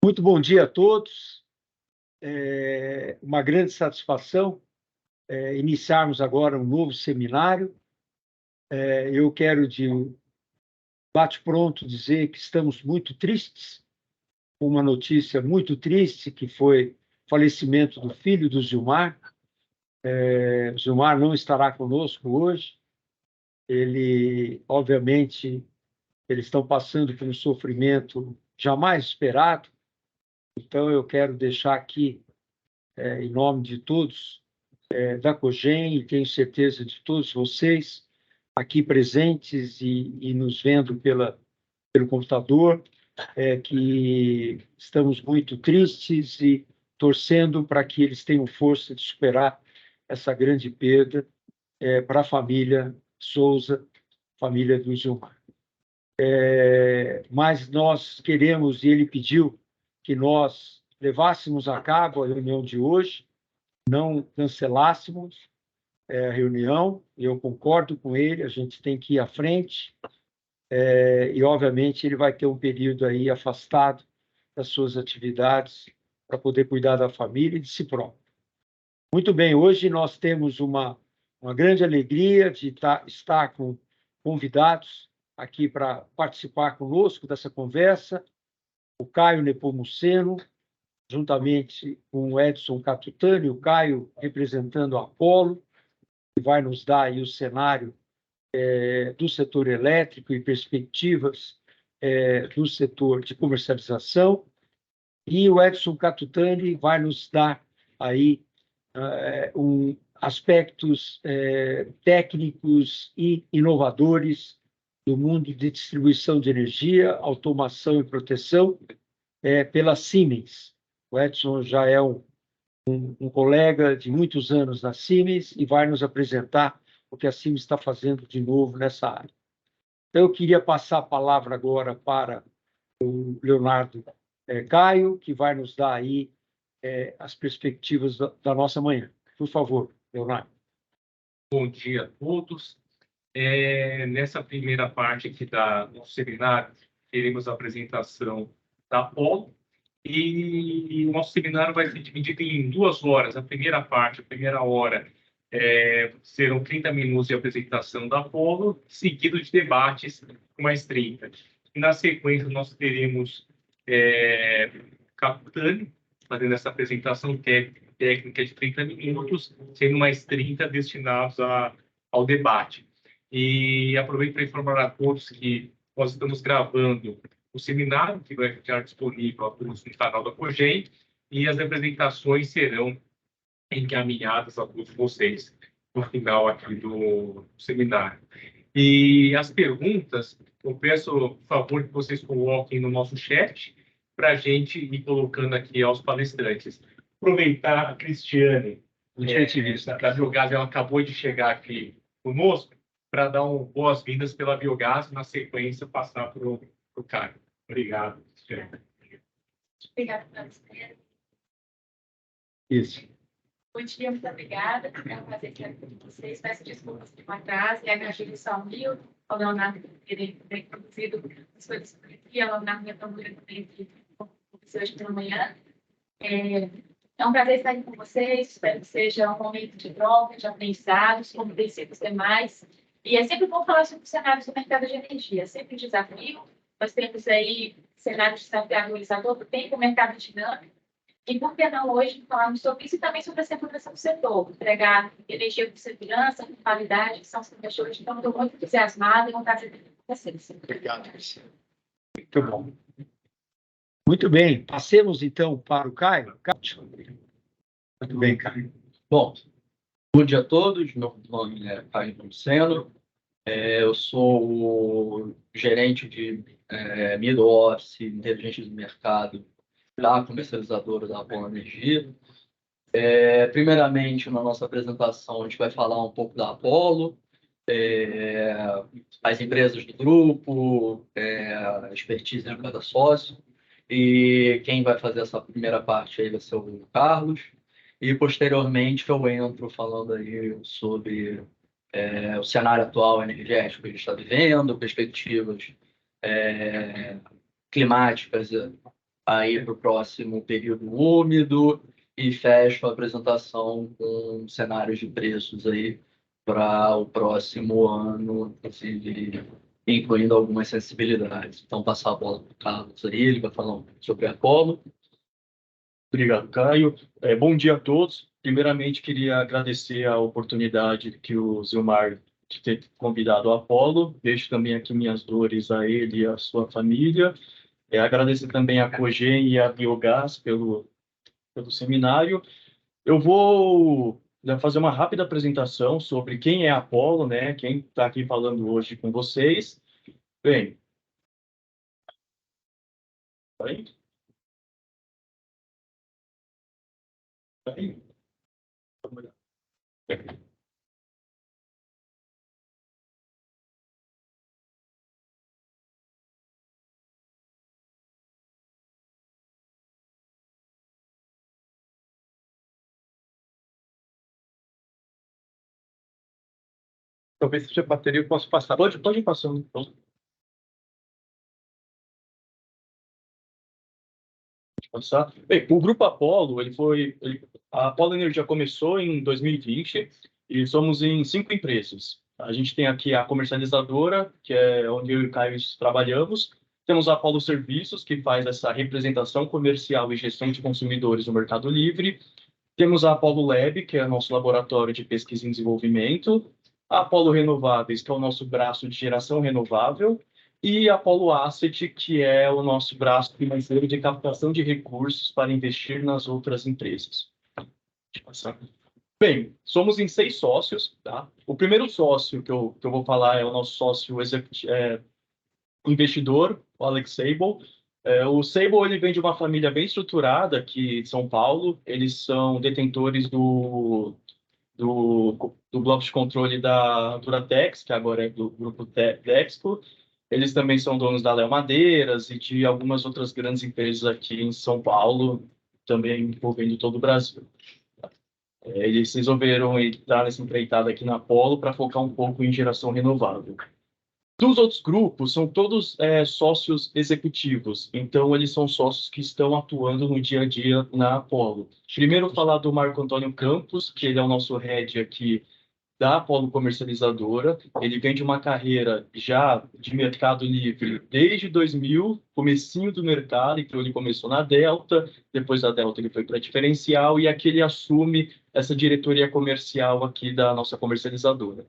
Muito bom dia a todos. É uma grande satisfação iniciarmos agora um novo seminário. Eu quero, de bate-pronto, dizer que estamos muito tristes, com uma notícia muito triste, que foi o falecimento do filho do Gilmar. O Gilmar não estará conosco hoje. Obviamente, eles estão passando por um sofrimento jamais esperado. Então, eu quero deixar aqui, em nome de todos, da COGEM, e tenho certeza de todos vocês aqui presentes e nos vendo pelo computador, que estamos muito tristes e torcendo para que eles tenham força de superar essa grande perda para a família Souza, família do Gilmar. Mas nós queremos, e ele pediu que nós levássemos a cabo a reunião de hoje, não cancelássemos a reunião. Eu concordo com ele, a gente tem que ir à frente, e, obviamente, ele vai ter um período aí afastado das suas atividades para poder cuidar da família e de si próprio. Muito bem, hoje nós temos uma grande alegria de estar com convidados aqui para participar conosco dessa conversa: o Caio Nepomuceno, juntamente com o Edson Catutani, o Caio representando a Apollo, que vai nos dar aí o cenário do setor elétrico e perspectivas do setor de comercialização, e o Edson Catutani vai nos dar aí aspectos técnicos e inovadores do mundo de distribuição de energia, automação e proteção pela Siemens. O Edson já é um colega de muitos anos na Siemens e vai nos apresentar o que a Siemens está fazendo de novo nessa área. Então, eu queria passar a palavra agora para o Leonardo Caio, que vai nos dar aí as perspectivas da nossa manhã. Por favor, Leonardo. Bom dia a todos. Nessa primeira parte aqui do seminário, teremos a apresentação da Apollo, e o nosso seminário vai ser dividido em 2 horas. A primeira hora, serão 30 minutos de apresentação da Apollo, seguido de debates com mais 30. E, na sequência, nós teremos Catutani fazendo essa apresentação técnica de 30 minutos, sendo mais 30 destinados ao debate. E aproveito para informar a todos que nós estamos gravando o seminário, que vai ficar disponível a todos no canal da COGEM, e as apresentações serão encaminhadas a todos vocês no final aqui do seminário. E as perguntas, eu peço, por favor, que vocês coloquem no nosso chat para a gente ir colocando aqui aos palestrantes. Aproveitar a Cristiane, da Biogás, ela acabou de chegar aqui conosco, para dar boas-vindas pela Biogás, na sequência passar para o Caio. Obrigado, Cristiane. Obrigada pela espera. Isso. Bom dia, muito obrigada. É um prazer estar aqui com vocês. Peço desculpas por atraso e agradeço ao Milton, ao Leonardo, por terem conduzido as coisas por aqui, ao Leonardo Nepomuceno também, que aconteceu hoje pela manhã. É um prazer estar aqui com vocês. Espero que seja um momento de troca, de aprendizados, como tem sido os demais. E é sempre bom falar sobre cenários do mercado de energia. É sempre um desafio. Nós temos aí cenários desafiadores a todo tempo, o mercado dinâmico. E por que não hoje falarmos sobre isso e também sobre a segurança do setor, entregar energia com segurança, com qualidade, que são os temas de hoje. Então, estou muito entusiasmada e vontade de ter com vocês. Obrigado, Cristiane. Muito bom. Muito bem, passemos então para o Caio. Muito bem, Caio. Bom dia a todos. Meu nome é Caio Nepomuceno. Eu sou o gerente de Middle Office Inteligência do Mercado da comercializadora da Apollo Energia. Primeiramente, na nossa apresentação, a gente vai falar um pouco da Apollo, as empresas do grupo, a expertise de cada sócio. E quem vai fazer essa primeira parte aí vai ser o Carlos. E, posteriormente, eu entro falando aí sobre o cenário atual energético que a gente está vivendo, perspectivas climáticas aí para o próximo período úmido e fecho a apresentação com cenários de preços aí para o próximo ano, inclusive incluindo algumas sensibilidades. Então, passar a bola para o Carlos aí, ele vai falar um pouco sobre a Apollo. Obrigado, Caio. Bom dia a todos. Primeiramente, queria agradecer a oportunidade que o Zilmar de ter convidado o Apollo. Deixo também aqui minhas dores a ele e a sua família. Agradecer também a Cogen e a Biogás pelo seminário. Eu vou fazer uma rápida apresentação sobre quem é a Apollo, né? Quem está aqui falando hoje com vocês. Bem, aí. Aí. Vamos olhar. Talvez seja bateria, eu posso passar. Pode ir passando, então. Passar. Bem, o Grupo Apollo, a Apollo Energia começou em 2020 e somos em 5 empresas. A gente tem aqui a comercializadora, que é onde eu e o Caio trabalhamos. Temos a Apollo Serviços, que faz essa representação comercial e gestão de consumidores no Mercado Livre. Temos a Apollo Lab, que é o nosso laboratório de pesquisa e desenvolvimento. A Apollo Renováveis, que é o nosso braço de geração renovável. E a Apollo Asset, que é o nosso braço financeiro de captação de recursos para investir nas outras empresas. Deixa eu passar. Bem, somos em 6 sócios, tá? O primeiro sócio que eu vou falar é o nosso sócio investidor, o Alex Sable. O Sable, ele vem de uma família bem estruturada aqui de São Paulo. Eles são detentores do bloco de controle da Duratex, que agora é do grupo Dexco. Eles também são donos da Léo Madeiras e de algumas outras grandes empresas aqui em São Paulo, também envolvendo todo o Brasil. Eles resolveram entrar nessa empreitada aqui na Apollo para focar um pouco em geração renovável. Dos outros grupos, são todos sócios executivos, então eles são sócios que estão atuando no dia a dia na Apollo. Primeiro, falar do Marco Antônio Campos, que ele é o nosso head aqui da Apollo Comercializadora. Ele vem de uma carreira já de mercado livre desde 2000, comecinho do mercado, então ele começou na Delta, depois da Delta ele foi para a Diferencial, e aqui ele assume essa diretoria comercial aqui da nossa comercializadora.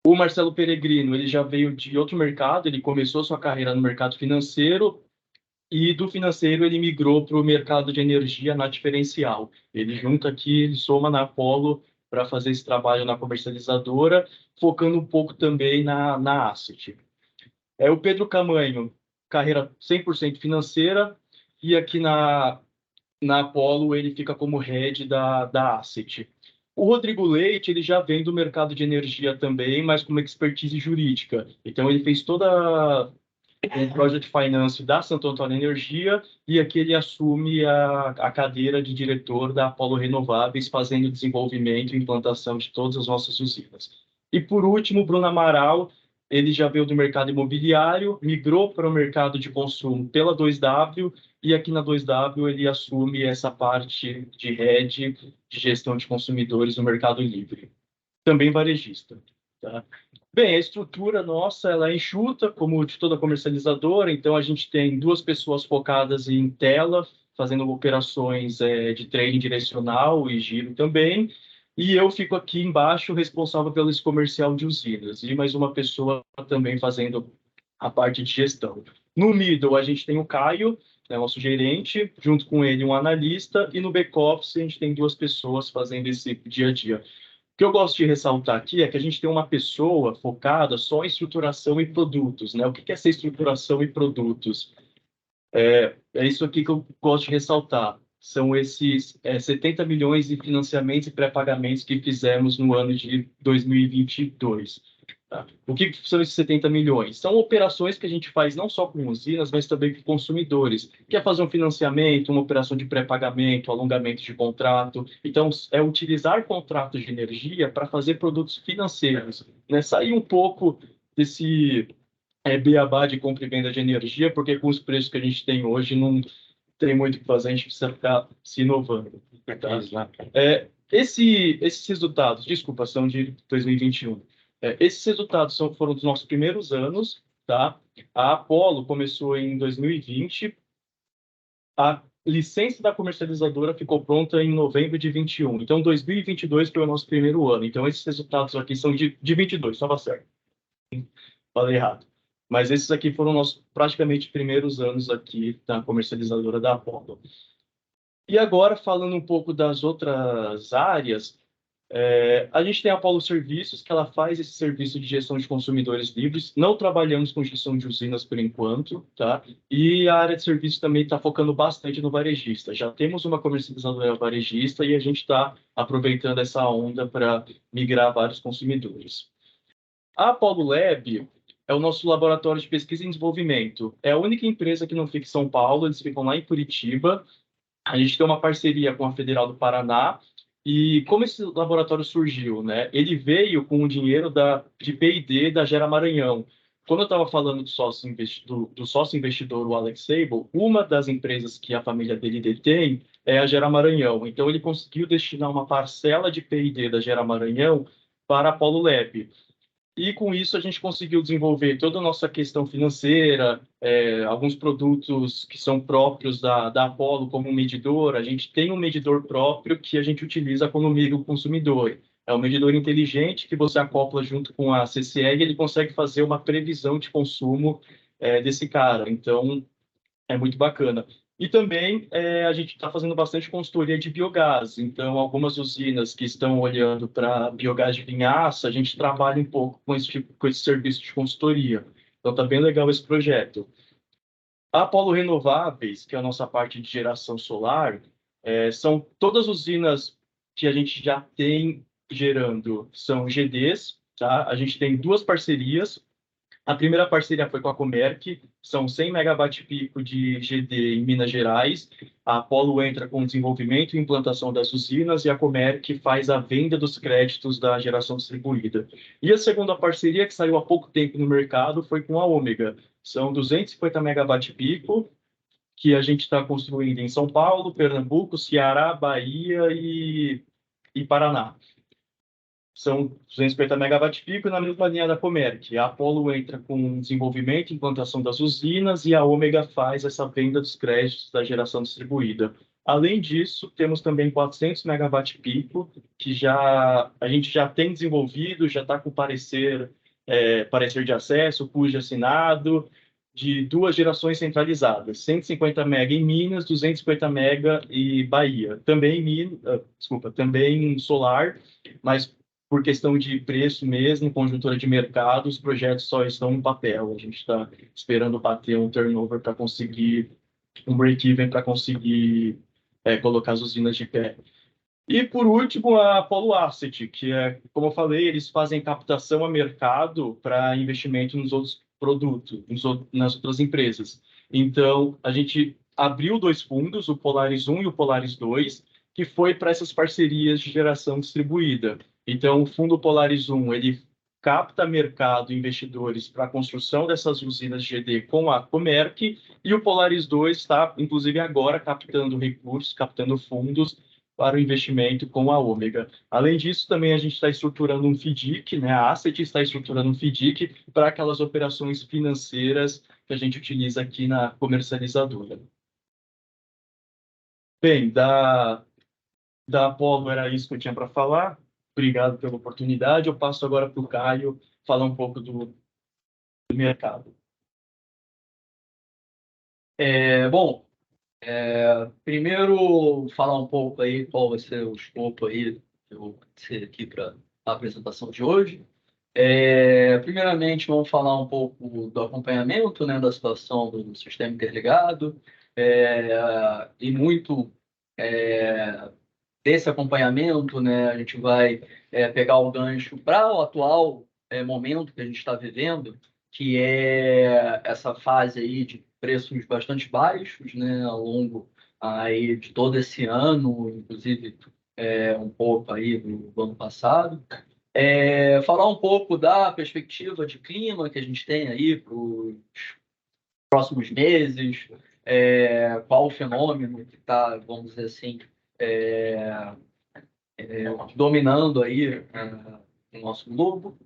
O Marcelo Peregrino, ele já veio de outro mercado, ele começou sua carreira no mercado financeiro, e do financeiro ele migrou para o mercado de energia na Diferencial. Ele junta aqui, ele soma na Apollo para fazer esse trabalho na comercializadora, focando um pouco também na Asset. O Pedro Camanho, carreira 100% financeira, e aqui na Apollo ele fica como head da Asset. O Rodrigo Leite, ele já vem do mercado de energia também, mas com uma expertise jurídica. Então, ele fez toda o Project Finance da Santo Antônio Energia, e aqui ele assume a cadeira de diretor da Apollo Renováveis, fazendo desenvolvimento e implantação de todas as nossas usinas. E, por último, o Bruno Amaral, ele já veio do mercado imobiliário, migrou para o mercado de consumo pela 2W, e aqui na 2W ele assume essa parte de head de gestão de consumidores no Mercado Livre. Também varejista. Tá? Bem, a estrutura nossa ela é enxuta, como de toda comercializadora, então a gente tem 2 pessoas focadas em tela, fazendo operações de trading direcional e giro também, e eu fico aqui embaixo responsável pelo esse comercial de usinas, e mais uma pessoa também fazendo a parte de gestão. No middle, a gente tem o Caio, nosso gerente, junto com ele um analista, e no back-office a gente tem 2 pessoas fazendo esse dia a dia. O que eu gosto de ressaltar aqui é que a gente tem uma pessoa focada só em estruturação e produtos, né? O que é ser estruturação e produtos? É isso aqui que eu gosto de ressaltar. São esses 70 milhões de financiamentos e pré-pagamentos que fizemos no ano de 2022. Tá? O que são esses 70 milhões? São operações que a gente faz não só com usinas, mas também com consumidores. Quer fazer um financiamento, uma operação de pré-pagamento, alongamento de contrato. Então, é utilizar contratos de energia para fazer produtos financeiros. Né? Sair um pouco desse beabá de compra e venda de energia, porque com os preços que a gente tem hoje, tem muito o que fazer, a gente precisa ficar se inovando. Tá? Exato. Esses resultados, desculpa, são de 2021. Esses resultados foram dos nossos primeiros anos, tá? A Apollo começou em 2020, a licença da comercializadora ficou pronta em novembro de 21. Então, 2022 foi o nosso primeiro ano. Então, esses resultados aqui são de 22, estava certo. Falei errado. Mas esses aqui foram nossos praticamente primeiros anos aqui na comercializadora da Apollo. E agora, falando um pouco das outras áreas, a gente tem a Apollo Serviços, que ela faz esse serviço de gestão de consumidores livres. Não trabalhamos com gestão de usinas por enquanto, tá? E a área de serviços também está focando bastante no varejista. Já temos uma comercializadora varejista e a gente está aproveitando essa onda para migrar vários consumidores. A Apollo Lab é o nosso laboratório de pesquisa e desenvolvimento. É a única empresa que não fica em São Paulo, eles ficam lá em Curitiba. A gente tem uma parceria com a Federal do Paraná. E como esse laboratório surgiu, né? Ele veio com o dinheiro de P&D da Gera Maranhão. Quando eu estava falando do sócio investidor, o Alex Sable, uma das empresas que a família dele detém é a Gera Maranhão. Então, ele conseguiu destinar uma parcela de P&D da Gera Maranhão para a Apollo Lab. E com isso a gente conseguiu desenvolver toda a nossa questão financeira, alguns produtos que são próprios da Apollo como um medidor. A gente tem um medidor próprio que a gente utiliza quando mira o consumidor. É um medidor inteligente que você acopla junto com a CCE e ele consegue fazer uma previsão de consumo desse cara. Então, é muito bacana. E também a gente está fazendo bastante consultoria de biogás. Então, algumas usinas que estão olhando para biogás de vinhaça, a gente trabalha um pouco com esse serviço de consultoria. Então, está bem legal esse projeto. A Apollo Renováveis, que é a nossa parte de geração solar, são todas usinas que a gente já tem gerando, são GDs, tá? A gente tem duas parcerias. A primeira parceria foi com a Comerc, são 100 megawatt-pico de GD em Minas Gerais. A Apollo entra com o desenvolvimento e implantação das usinas e a Comerc faz a venda dos créditos da geração distribuída. E a segunda parceria, que saiu há pouco tempo no mercado, foi com a Ômega. São 250 megawatt-pico que a gente está construindo em São Paulo, Pernambuco, Ceará, Bahia e Paraná. São 250 megawatt-pico na mesma linha da Comerc. A Apollo entra com desenvolvimento e implantação das usinas e a Ômega faz essa venda dos créditos da geração distribuída. Além disso, temos também 400 megawatt-pico, que a gente já tem desenvolvido, já está com parecer de acesso, cujo assinado, de duas gerações centralizadas, 150 mega em Minas, 250 mega em Bahia. Também solar, mas por questão de preço mesmo, conjuntura de mercado, os projetos só estão no papel. A gente está esperando bater um turnover para conseguir um break-even para conseguir colocar as usinas de pé. E, por último, a Apollo Asset, que como eu falei, eles fazem captação a mercado para investimento nos outros produtos, nas outras empresas. Então, a gente abriu dois fundos, o Polaris 1 e o Polaris 2, que foi para essas parcerias de geração distribuída. Então, o fundo Polaris 1, ele capta mercado e investidores para a construção dessas usinas GD com a Comerc, e o Polaris 2 está, inclusive, agora captando recursos, captando fundos para o investimento com a Ômega. Além disso, também a gente está estruturando um FDIC, né? A Asset está estruturando um FDIC para aquelas operações financeiras que a gente utiliza aqui na comercializadora. Bem, da Apollo era isso que eu tinha para falar. Obrigado pela oportunidade. Eu passo agora para o Caio falar um pouco do mercado. Primeiro, falar um pouco aí qual vai ser o escopo aí que eu vou ter aqui para a apresentação de hoje. Primeiramente, vamos falar um pouco do acompanhamento, né, da situação do sistema interligado, e muito desse acompanhamento, né, a gente vai pegar o gancho para o atual momento que a gente está vivendo, que é essa fase aí de preços bastante baixos, né, ao longo aí de todo esse ano, inclusive um pouco aí do ano passado. Falar um pouco da perspectiva de clima que a gente tem aí para os próximos meses, qual o fenômeno que está, vamos dizer assim, é, dominando aí o nosso globo.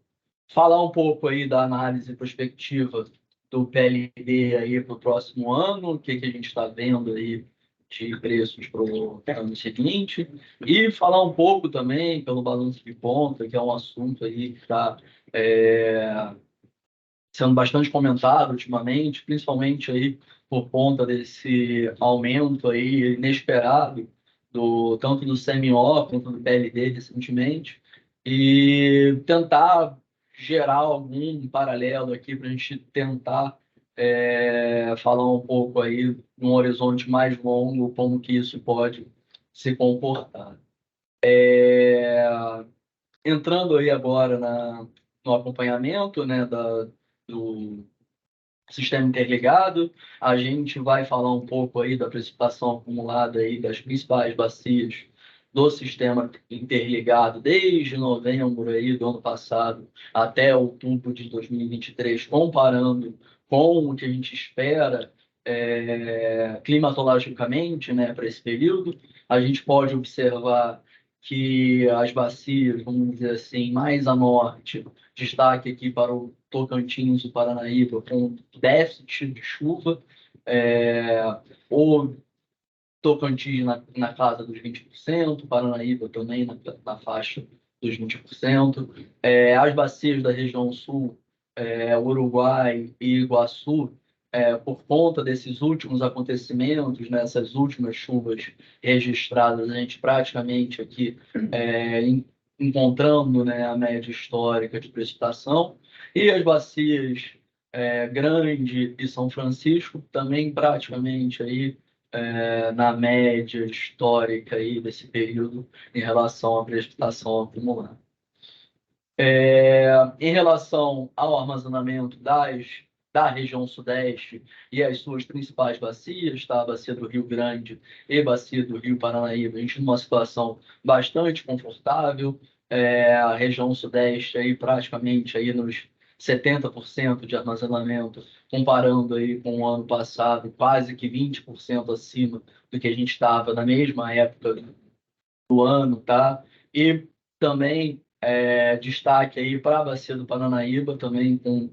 Falar um pouco aí da análise prospectiva do PLD aí para o próximo ano, o que a gente está vendo aí de preços para o ano seguinte, e falar um pouco também pelo balanço de conta, que é um assunto aí que está sendo bastante comentado ultimamente, principalmente aí por conta desse aumento aí inesperado tanto do CMO quanto do PLD recentemente, e tentar gerar algum paralelo aqui para a gente tentar falar um pouco aí num horizonte mais longo como que isso pode se comportar. Entrando aí agora no acompanhamento, né, do sistema interligado, a gente vai falar um pouco aí da precipitação acumulada aí das principais bacias do sistema interligado desde novembro aí do ano passado até outubro de 2023, comparando com o que a gente espera climatologicamente, né, para esse período. A gente pode observar que as bacias, vamos dizer assim, mais a norte, destaque aqui para o Tocantins e Paranaíba, com déficit de chuva, o Tocantins na casa dos 20%, Paranaíba também na faixa dos 20%. As bacias da região sul, Uruguai e Iguaçu, por conta desses últimos acontecimentos, nessas últimas chuvas registradas, a gente praticamente aqui encontrando, né, a média histórica de precipitação, e as bacias Grande e São Francisco também praticamente aí na média histórica aí desse período em relação à precipitação acumulada. Em relação ao armazenamento da região sudeste e as suas principais bacias, tá? A bacia do Rio Grande e a bacia do Rio Paranaíba, a gente numa situação bastante confortável. A região sudeste aí praticamente aí nos 70% de armazenamento, comparando aí com o ano passado, quase que 20% acima do que a gente estava na mesma época do ano, tá? E também destaque aí para a bacia do Paranaíba, também com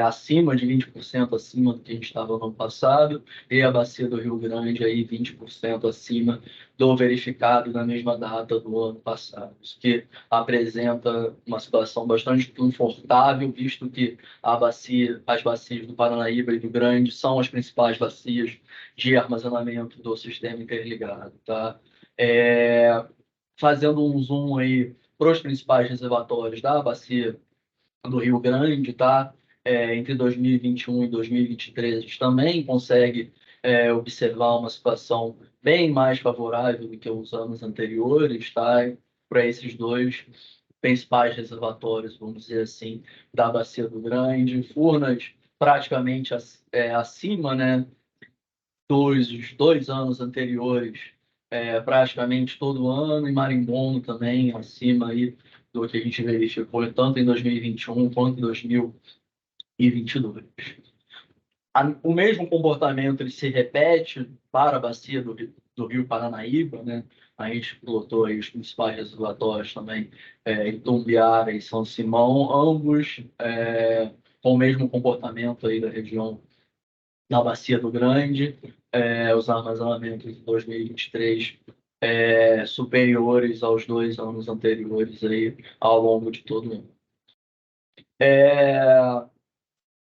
acima de 20% acima do que a gente estava no ano passado, e a bacia do Rio Grande aí 20% acima do verificado na mesma data do ano passado. Isso que apresenta uma situação bastante confortável, visto que as bacias do Paranaíba e do Grande são as principais bacias de armazenamento do sistema interligado, tá? Fazendo um zoom aí para os principais reservatórios da bacia do Rio Grande, tá? Entre 2021 e 2023, a gente também consegue observar uma situação bem mais favorável do que os anos anteriores, tá? Para esses dois principais reservatórios, vamos dizer assim, da bacia do Grande, Furnas praticamente acima, né, dos 2 anos anteriores, praticamente todo ano, e Marimbondo também acima aí do que a gente verificou tanto em 2021 quanto em 2022. O mesmo comportamento ele se repete para a bacia do Rio Paranaíba, né? A gente pilotou aí os principais reservatórios também, Itumbiara e São Simão, ambos com o mesmo comportamento aí da região da Bacia do Grande, os armazenamentos de 2023 superiores aos 2 anos anteriores aí, ao longo de todo o ano.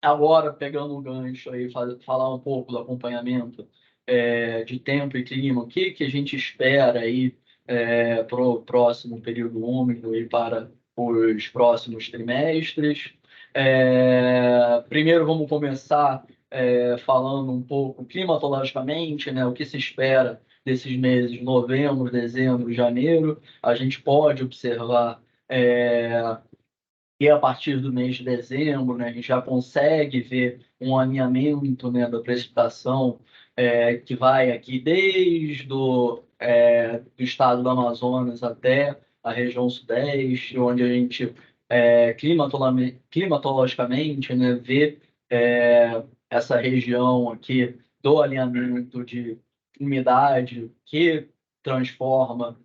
Agora, pegando um gancho aí, falar um pouco do acompanhamento de tempo e clima, o que a gente espera aí para o próximo período úmido e para os próximos trimestres. Primeiro, vamos começar falando um pouco climatologicamente, né, o que se espera desses meses, novembro, dezembro, janeiro. A gente pode observar e a partir do mês de dezembro, né, a gente já consegue ver um alinhamento, né, da precipitação que vai aqui desde do estado do Amazonas até a região sudeste, onde a gente climatologicamente, né, vê essa região aqui do alinhamento de umidade que transforma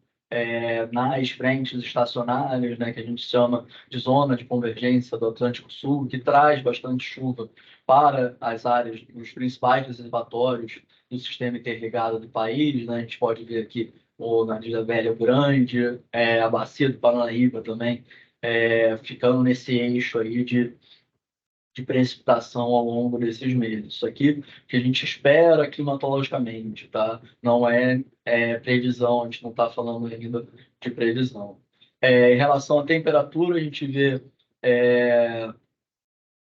nas frentes estacionárias, né, que a gente chama de zona de convergência do Atlântico Sul, que traz bastante chuva para as áreas, os principais reservatórios do sistema interligado do país, né? A gente pode ver aqui o Naranja Velha Grande, a Bacia do Paranaíba também, ficando nesse eixo aí de precipitação ao longo desses meses. Isso aqui que a gente espera climatologicamente, tá? Não é previsão, a gente não está falando ainda de previsão. Em relação à temperatura, a gente vê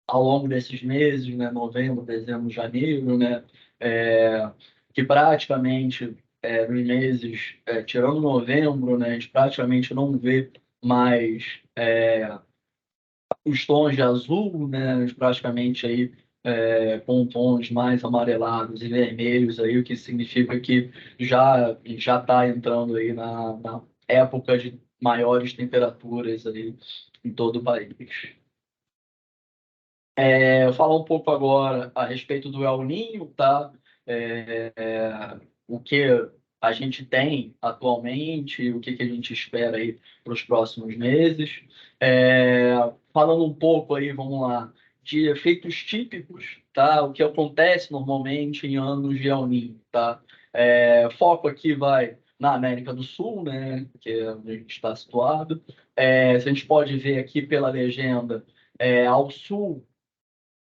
ao longo desses meses, né, novembro, dezembro, janeiro, né, que praticamente nos meses, tirando novembro, né, a gente praticamente não vê mais os tons de azul, né, praticamente aí com tons mais amarelados e vermelhos aí, o que significa que já está entrando aí na época de maiores temperaturas aí em todo o país. Falar um pouco agora a respeito do El Niño, tá? O que a gente tem atualmente, o que a gente espera aí para os próximos meses. Falando um pouco aí, vamos lá, de efeitos típicos, tá? O que acontece normalmente em anos de El Niño, tá? Foco aqui vai na América do Sul, né? Que é onde a gente está situado. Se a gente pode ver aqui pela legenda, ao sul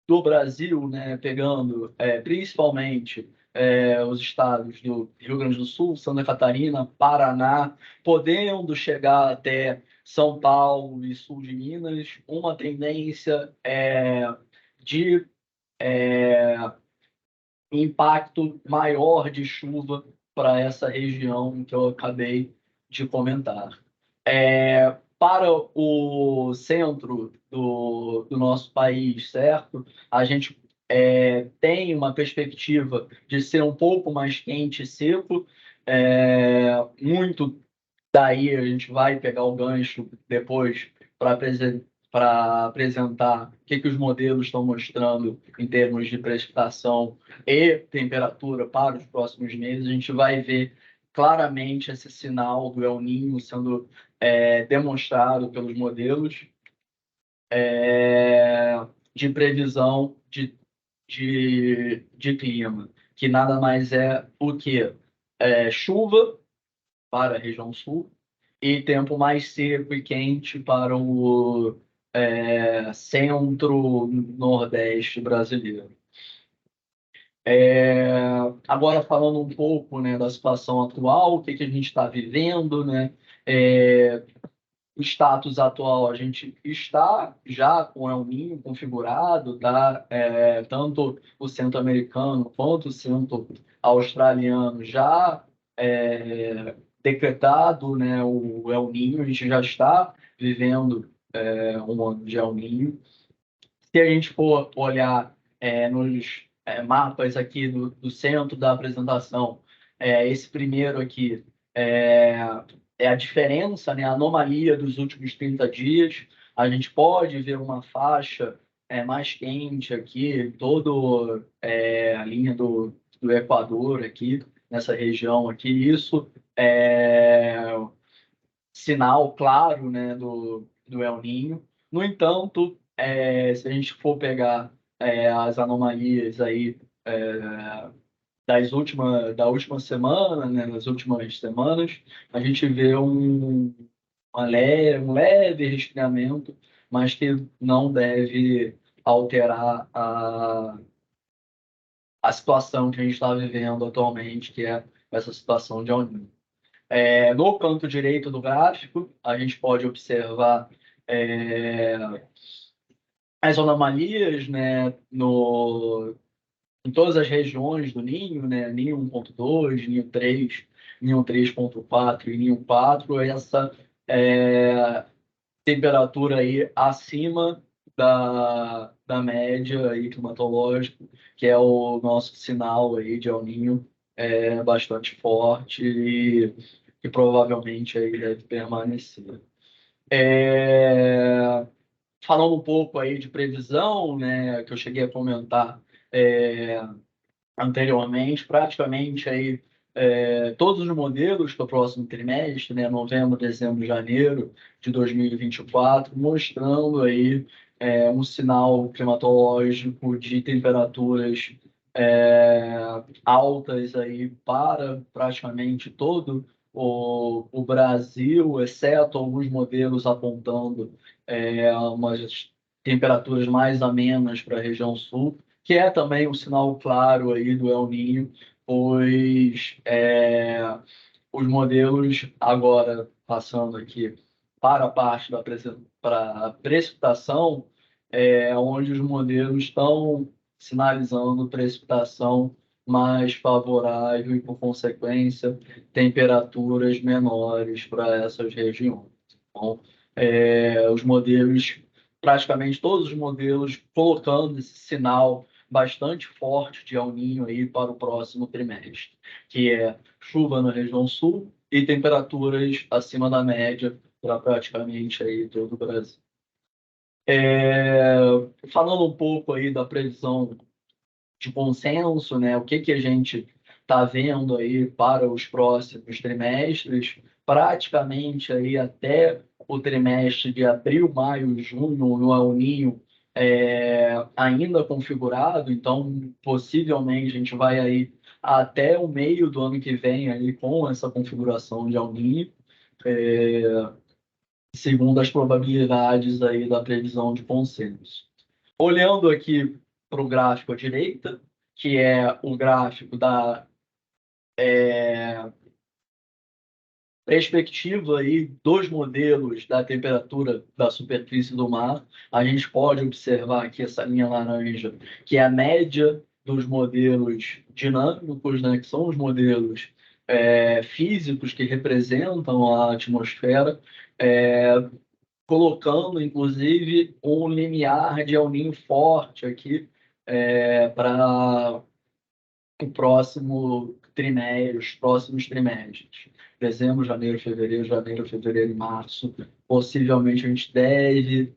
do Brasil, né, pegando principalmente os estados do Rio Grande do Sul, Santa Catarina, Paraná, podendo chegar até São Paulo e sul de Minas, uma tendência de impacto maior de chuva para essa região que eu acabei de comentar. Para o centro do nosso país, certo? A gente tem uma perspectiva de ser um pouco mais quente e seco. Muito daí a gente vai pegar o gancho depois para apresentar o que os modelos estão mostrando em termos de precipitação e temperatura para os próximos meses. A gente vai ver claramente esse sinal do El Niño sendo demonstrado pelos modelos de previsão de clima, que nada mais é o que chuva para a região sul e tempo mais seco e quente para o centro-nordeste brasileiro. Agora, falando um pouco, né, da situação atual, o que a gente está vivendo, né? O status atual, a gente está já com o El Niño configurado, tá? Tanto o centro-americano quanto o centro-australiano já decretado, né, o El Niño, a gente já está vivendo um ano de El Niño. Se a gente for olhar nos mapas aqui do centro da apresentação, esse primeiro aqui é a diferença, né, a anomalia dos últimos 30 dias. A gente pode ver uma faixa mais quente aqui, toda a linha do Equador aqui, nessa região aqui. Isso é sinal claro, né, do El Niño. No entanto, se a gente for pegar as anomalias aí da última semana, né, nas últimas semanas, a gente vê um leve resfriamento, mas que não deve alterar a situação que a gente está vivendo atualmente, que é essa situação de El Niño. No canto direito do gráfico, a gente pode observar as anomalias, né, em todas as regiões do Ninho, né, Ninho 1.2, Ninho 3, Ninho 3.4 e Ninho 4, essa temperatura aí acima da média aí climatológica, que é o nosso sinal aí de El Niño bastante forte e provavelmente aí deve permanecer. Falando um pouco aí de previsão, né, que eu cheguei a comentar anteriormente, praticamente aí todos os modelos para o próximo trimestre, né, novembro, dezembro, janeiro de 2024, mostrando aí um sinal climatológico de temperaturas altas aí para praticamente todo o Brasil, exceto alguns modelos apontando umas temperaturas mais amenas para a região sul, que é também um sinal claro aí do El Niño, pois os modelos, agora passando aqui para a parte para a precipitação, onde os modelos estão sinalizando precipitação mais favorável e, por consequência, temperaturas menores para essas regiões. Então, os modelos, praticamente todos os modelos, colocando esse sinal bastante forte de El Niño aí para o próximo trimestre, que é chuva na região sul e temperaturas acima da média para praticamente aí todo o Brasil. Falando um pouco aí da previsão de consenso, né? O que a gente está vendo aí para os próximos trimestres, praticamente aí até o trimestre de abril, maio, junho, no El Niño ainda configurado, então possivelmente a gente vai aí até o meio do ano que vem aí com essa configuração de El Niño, segundo as probabilidades aí da previsão de consenso. Olhando aqui para o gráfico à direita, que é o gráfico da perspectiva aí dos modelos da temperatura da superfície do mar, a gente pode observar aqui essa linha laranja, que é a média dos modelos dinâmicos, né, que são os modelos físicos que representam a atmosfera, colocando, inclusive, um limiar de El Niño forte aqui para o próximo trimestre, os próximos trimestres. Dezembro, janeiro, fevereiro e março. Possivelmente a gente deve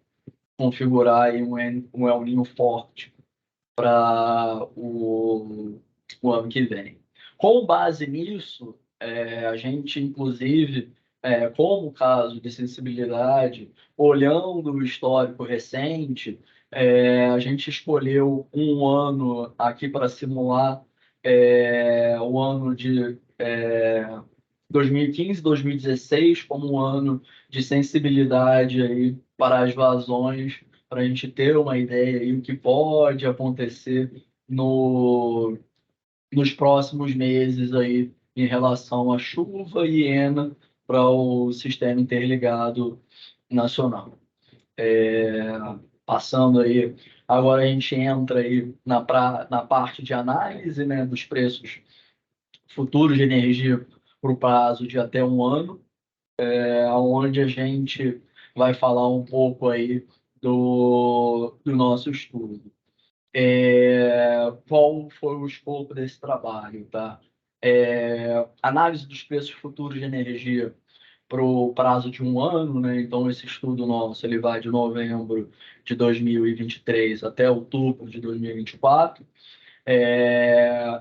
configurar aí um El Niño forte para o ano que vem. Com base nisso, a gente, inclusive, como caso de sensibilidade, olhando o histórico recente, a gente escolheu um ano aqui para simular o ano de 2015, 2016 como um ano de sensibilidade aí para as vazões, para a gente ter uma ideia aí do que pode acontecer nos próximos meses aí em relação à chuva e ENA para o sistema interligado nacional. Passando aí, agora a gente entra aí na parte de análise, né, dos preços futuros de energia para o prazo de até um ano, onde a gente vai falar um pouco aí do nosso estudo. Qual foi o escopo desse trabalho, tá? Análise dos preços futuros de energia para o prazo de um ano, né? Então, esse estudo nosso ele vai de novembro de 2023 até outubro de 2024,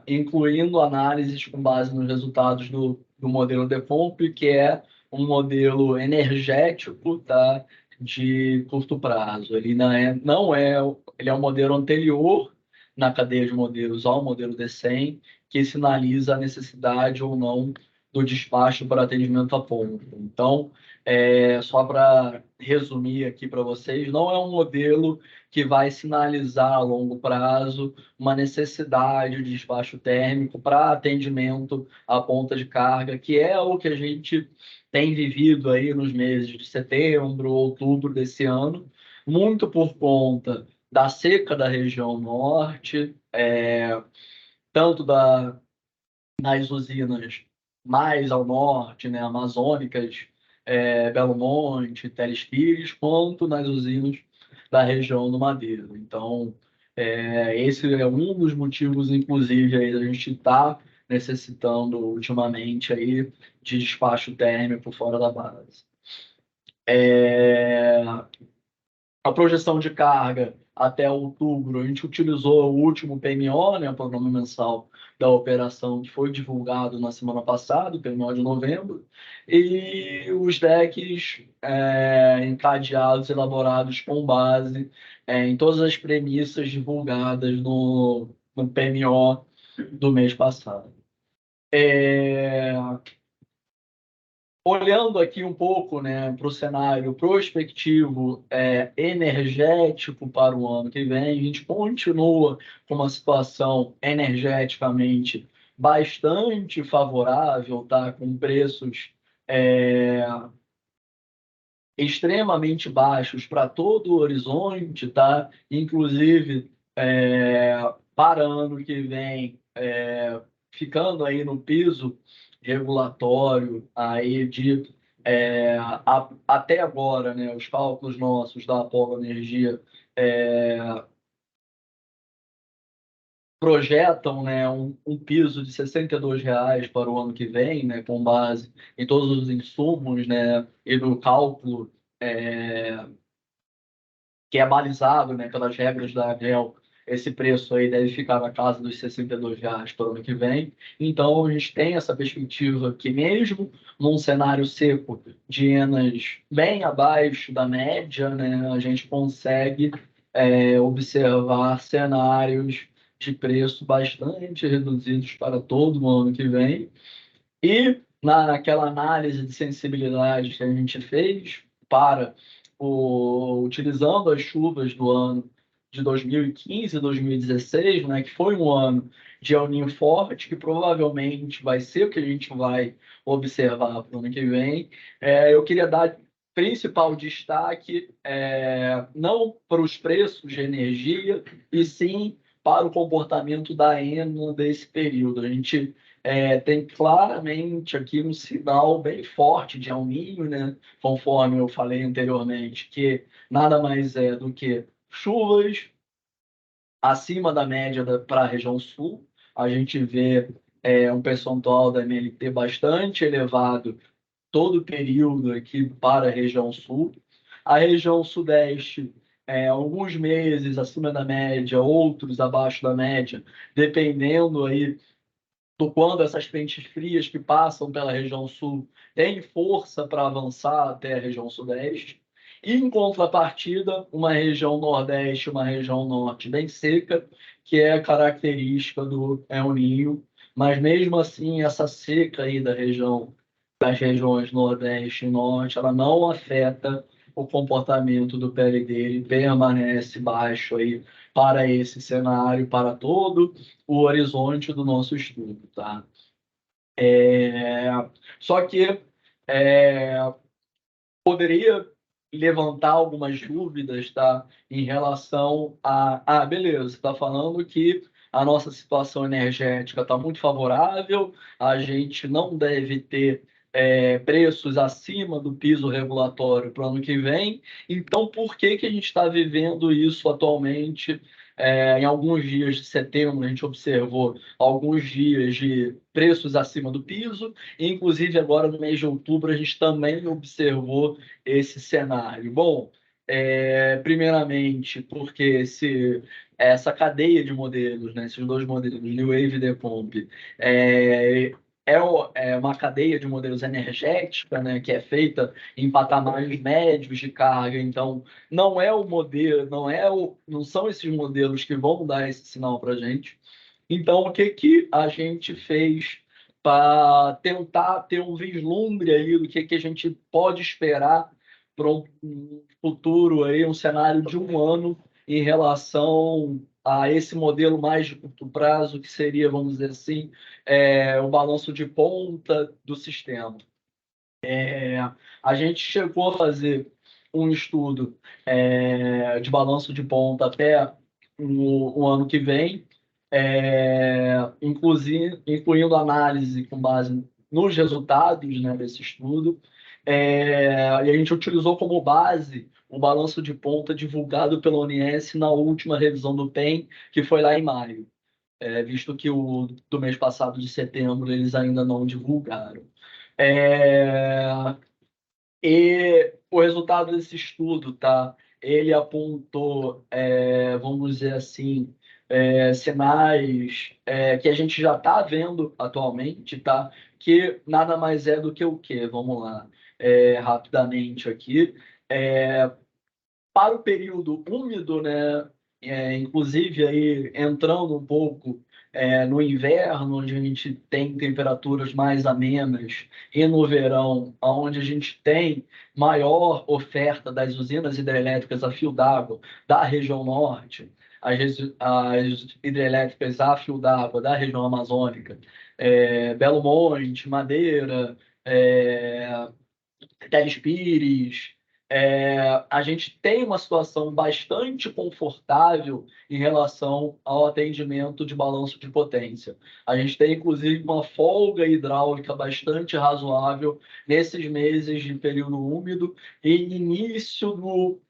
incluindo análises com base nos resultados do modelo Decomp, que é um modelo energético, tá, de curto prazo. Ele ele é um modelo anterior na cadeia de modelos ao modelo D100, que sinaliza a necessidade ou não do despacho para atendimento a ponto. Então, só para resumir aqui para vocês, não é um modelo que vai sinalizar a longo prazo uma necessidade de despacho térmico para atendimento à ponta de carga, que é o que a gente tem vivido aí nos meses de setembro, outubro desse ano, muito por conta da seca da região norte, tanto nas usinas mais ao norte, né, amazônicas, Belo Monte, Teles Pires, quanto nas usinas da região do Madeiro. Então, esse é um dos motivos, inclusive, aí, a gente está necessitando ultimamente aí de despacho térmico fora da base. A projeção de carga até outubro, a gente utilizou o último PMO, né, o Programa Mensal da Operação, que foi divulgado na semana passada, o PMO de novembro, e os decks encadeados, elaborados com base em todas as premissas divulgadas no PMO do mês passado. Olhando aqui um pouco, né, para o cenário prospectivo energético para o ano que vem, a gente continua com uma situação energeticamente bastante favorável, tá? Com preços extremamente baixos para todo o horizonte, tá? Inclusive, para ano que vem, ficando aí no piso regulatório aí de até agora, né, os cálculos nossos da Apollo Energia projetam, né, um piso de R$ 62 para o ano que vem, né, com base em todos os insumos, né, e no cálculo que é balizado, né, pelas regras da ANEEL. Esse preço aí deve ficar na casa dos R$ 62 para o ano que vem. Então, a gente tem essa perspectiva que, mesmo num cenário seco de ENAs bem abaixo da média, né, a gente consegue observar cenários de preço bastante reduzidos para todo o ano que vem. E naquela análise de sensibilidade que a gente fez para utilizando as chuvas do ano de 2015 e 2016, né, que foi um ano de El Niño forte, que provavelmente vai ser o que a gente vai observar para o ano que vem, eu queria dar principal destaque não para os preços de energia, e sim para o comportamento da ENA desse período. A gente tem claramente aqui um sinal bem forte de El Niño, né? Conforme eu falei anteriormente, que nada mais é do que chuvas acima da média para a região sul. A gente vê um percentual da MLT bastante elevado todo o período aqui para a região sul. A região sudeste, alguns meses acima da média, outros abaixo da média, dependendo aí do quando essas frentes frias que passam pela região sul têm força para avançar até a região sudeste. E, em contrapartida, uma região nordeste, uma região norte bem seca, que é a característica do El Niño. Mas, mesmo assim, essa seca aí das regiões nordeste e norte, ela não afeta o comportamento do PLD, ele permanece baixo aí para esse cenário, para todo o horizonte do nosso estudo, tá? Só que poderia levantar algumas dúvidas, tá? Em relação beleza, você está falando que a nossa situação energética está muito favorável, a gente não deve ter preços acima do piso regulatório para o ano que vem. Então, por que a gente está vivendo isso atualmente? Em alguns dias de setembro, a gente observou alguns dias de preços acima do piso, e, inclusive, agora no mês de outubro, a gente também observou esse cenário. Bom, primeiramente, porque essa cadeia de modelos, né, esses dois modelos, New Wave e Decomp, é uma cadeia de modelos energética, né, que é feita em patamares médios de carga. Então, não é o modelo, não são esses modelos que vão dar esse sinal para a gente. Então, o que a gente fez para tentar ter um vislumbre aí do que a gente pode esperar para um futuro aí, um cenário de um ano em relação a esse modelo mais de curto prazo, que seria, vamos dizer assim, o balanço de ponta do sistema. A gente chegou a fazer um estudo de balanço de ponta até o ano que vem, incluindo análise com base nos resultados, né, desse estudo. E a gente utilizou como base o balanço de ponta divulgado pela ONS na última revisão do PEN, que foi lá em maio, visto que o do mês passado, de setembro, eles ainda não divulgaram. E o resultado desse estudo, tá? ele apontou, vamos dizer assim, sinais que a gente já está vendo atualmente, tá? Que nada mais é do que o quê? Vamos lá, rapidamente aqui. Para o período úmido, né? Inclusive aí entrando um pouco no inverno, onde a gente tem temperaturas mais amenas, e no verão, onde a gente tem maior oferta das usinas hidrelétricas a fio d'água da região norte, as hidrelétricas a fio d'água da região amazônica, Belo Monte, Madeira, Teles Pires, a gente tem uma situação bastante confortável em relação ao atendimento de balanço de potência. A gente tem, inclusive, uma folga hidráulica bastante razoável nesses meses de período úmido e início do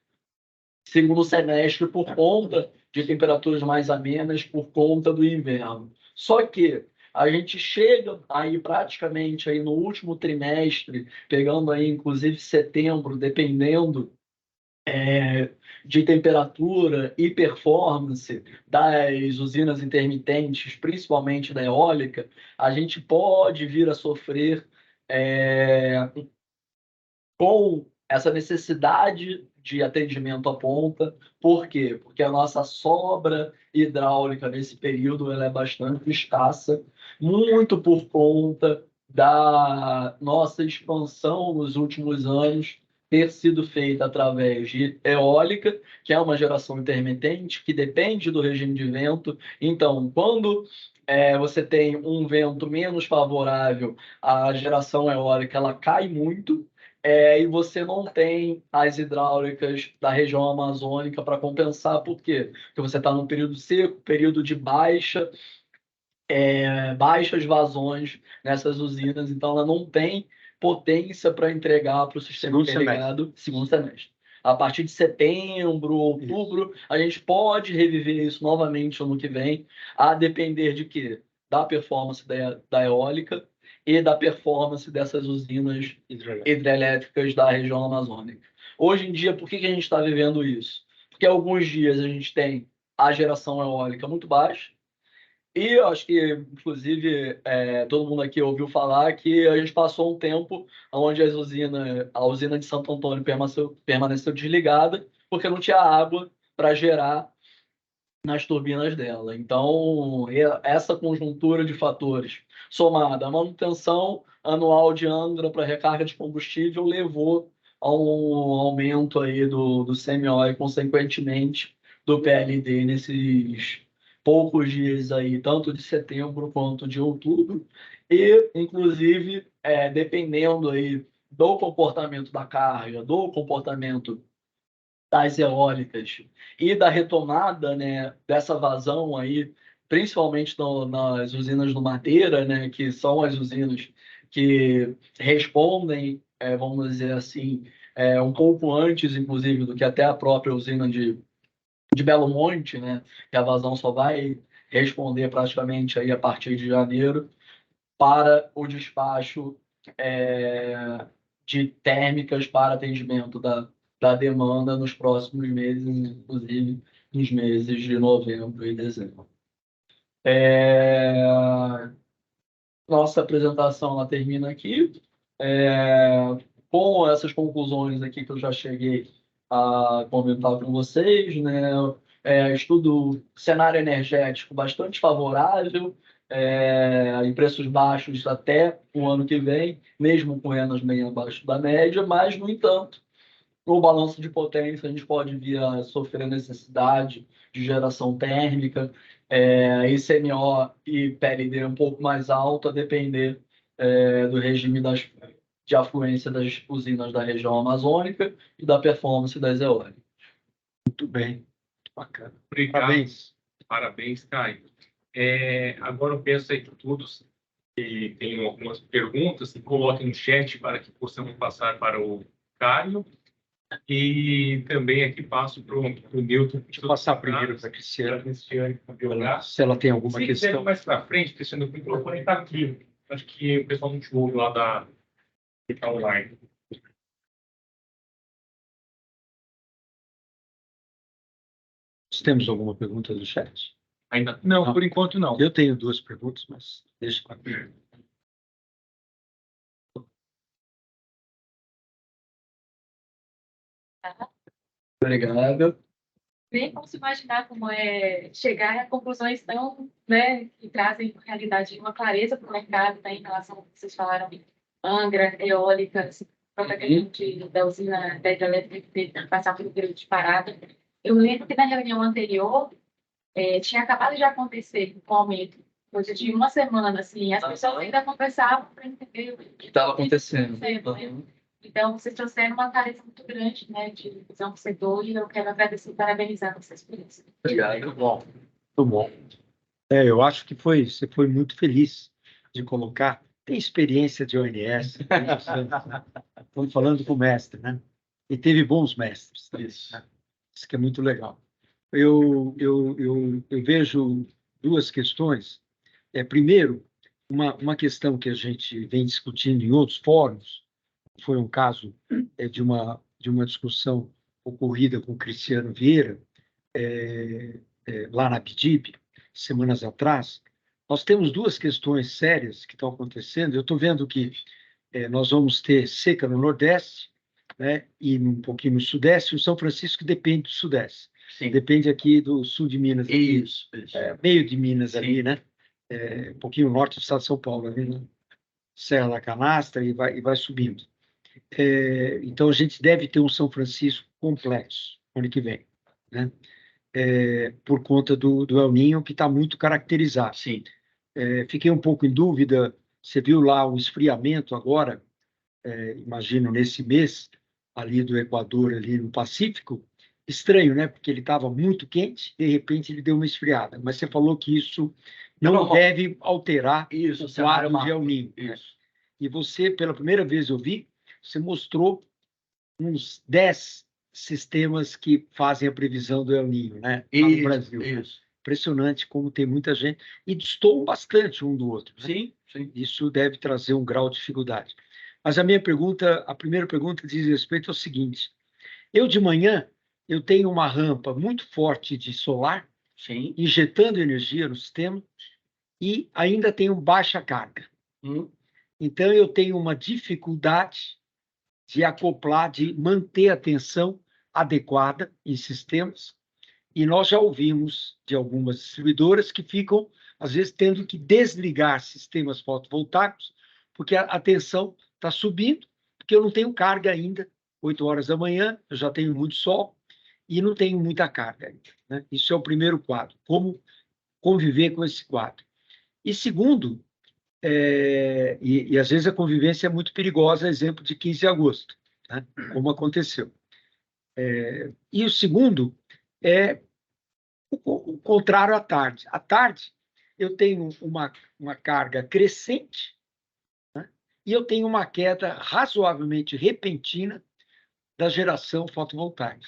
segundo semestre por conta de temperaturas mais amenas, por conta do inverno. Só que a gente chega aí praticamente aí no último trimestre, pegando aí inclusive setembro, dependendo de temperatura e performance das usinas intermitentes, principalmente da eólica, a gente pode vir a sofrer com essa necessidade de atendimento à ponta. Por quê? Porque a nossa sobra hidráulica nesse período ela é bastante escassa, muito por conta da nossa expansão nos últimos anos ter sido feita através de eólica, que é uma geração intermitente, que depende do regime de vento. Então, quando você tem um vento menos favorável, a geração eólica ela cai muito, e você não tem as hidráulicas da região amazônica para compensar. Por quê? Porque você está num período seco, período de baixas vazões nessas usinas, então ela não tem potência para entregar para o sistema interligado segundo semestre. A partir de setembro, outubro, a gente pode reviver isso novamente ano que vem, a depender de quê? Da performance da eólica e da performance dessas usinas hidrelétricas da região amazônica. Hoje em dia, por que a gente está vivendo isso? Porque alguns dias a gente tem a geração eólica muito baixa, e eu acho que, inclusive, todo mundo aqui ouviu falar que a gente passou um tempo onde a usina de Santo Antônio permaneceu desligada, porque não tinha água para gerar nas turbinas dela. Então, essa conjuntura de fatores, somada à manutenção anual de Angra para recarga de combustível, levou a um aumento aí do CMO e, consequentemente, do PLD nesses poucos dias aí, tanto de setembro quanto de outubro, e, inclusive, dependendo aí do comportamento da carga, do comportamento das eólicas e da retomada, né, dessa vazão aí, principalmente nas usinas do Madeira, né, que são as usinas que respondem, vamos dizer assim, um pouco antes, inclusive, do que até a própria usina de Belo Monte, né, que a vazão só vai responder praticamente aí a partir de janeiro para o despacho de térmicas para atendimento da demanda nos próximos meses, inclusive nos meses de novembro e dezembro. Nossa apresentação ela termina aqui. Com essas conclusões aqui que eu já cheguei a comentar com vocês, né? Estudo cenário energético bastante favorável, em preços baixos até o ano que vem, mesmo com rendas bem abaixo da média, mas, no entanto, no balanço de potência, a gente pode vir a sofrer necessidade de geração térmica, ICMO e PLD um pouco mais alto, a depender do regime de afluência das usinas da região amazônica e da performance das eólicas. Muito bem, muito bacana. Obrigado. Parabéns. Parabéns, Caio. Agora eu peço aí que todos que tenham algumas perguntas, coloquem no chat para que possamos passar para o Caio. E também aqui passo para o Newton. Deixa eu passar primeiro para a Cristiane, Cristiane, se ela tem alguma se questão. quiser mais para frente, Cristiane, o microfone está aqui. Acho que o pessoal não te ouve lá da online. Nós temos alguma pergunta do chat? Ainda Não, por enquanto não. Eu tenho 2 perguntas, mas deixa para mim. Obrigado. Nem como se imaginar como é chegar a conclusões tão, né, que trazem, na realidade, uma clareza para o mercado, né, em relação ao que vocês falaram de Angra, eólicas, própria questão da usina da hidrelétrica que teve que passar por um período de parada. Eu lembro que na reunião anterior tinha acabado de acontecer um aumento, coisa de uma semana, assim, as pessoas ainda conversavam para entender o Que estava acontecendo. né? Então, vocês trouxeram uma tarefa muito grande, né, de visão do setor, e eu quero agradecer e parabenizar vocês por isso. Obrigado. Bom. Muito bom. Eu acho que você foi muito feliz de colocar. Tem experiência de ONS, estamos falando com o mestre, né? E teve bons mestres. Isso. Isso que é muito legal. Eu vejo 2 questões. Primeiro, uma questão que a gente vem discutindo em outros fóruns, foi um caso de uma discussão ocorrida com o Cristiano Vieira, lá na PDIB, semanas atrás. Nós temos 2 questões sérias que estão acontecendo. Eu estou vendo que nós vamos ter seca no Nordeste, né, e um pouquinho no Sudeste, e o São Francisco depende do Sudeste. Sim. Depende aqui do sul de Minas. Aqui, Isso. meio de Minas Sim. ali, né? Um pouquinho norte do estado de São Paulo, ali, né? Serra da Canastra, e vai subindo. Então, a gente deve ter um São Francisco complexo ano que vem, né? Por conta do El Niño, que está muito caracterizado. Sim. Fiquei um pouco em dúvida, você viu lá o esfriamento agora, imagino nesse mês, ali do Equador, ali no Pacífico, estranho, né? Porque ele estava muito quente, de repente ele deu uma esfriada. Mas você falou que isso não deve alterar o quadro de El Niño. Isso. E você, pela primeira vez eu vi, você mostrou uns 10 sistemas que fazem a previsão do El Niño, né? Lá no Brasil. Isso. Impressionante como tem muita gente. E destoam bastante um do outro, né? Sim, sim. Isso deve trazer um grau de dificuldade. Mas a primeira pergunta diz respeito ao seguinte: eu de manhã eu tenho uma rampa muito forte de solar, Sim. injetando energia no sistema, e ainda tenho baixa carga. Então eu tenho uma dificuldade de acoplar, de manter a tensão adequada em sistemas, e nós já ouvimos de algumas distribuidoras que ficam, às vezes, tendo que desligar sistemas fotovoltaicos, porque a tensão está subindo, porque eu não tenho carga ainda. 8 horas da manhã, eu já tenho muito sol e não tenho muita carga ainda, né? Isso é o primeiro quadro, como conviver com esse quadro. E segundo, e às vezes a convivência é muito perigosa, exemplo de 15 de agosto, né? Como aconteceu. E o segundo é o contrário à tarde. À tarde, eu tenho uma carga crescente, né? E eu tenho uma queda razoavelmente repentina da geração fotovoltaica.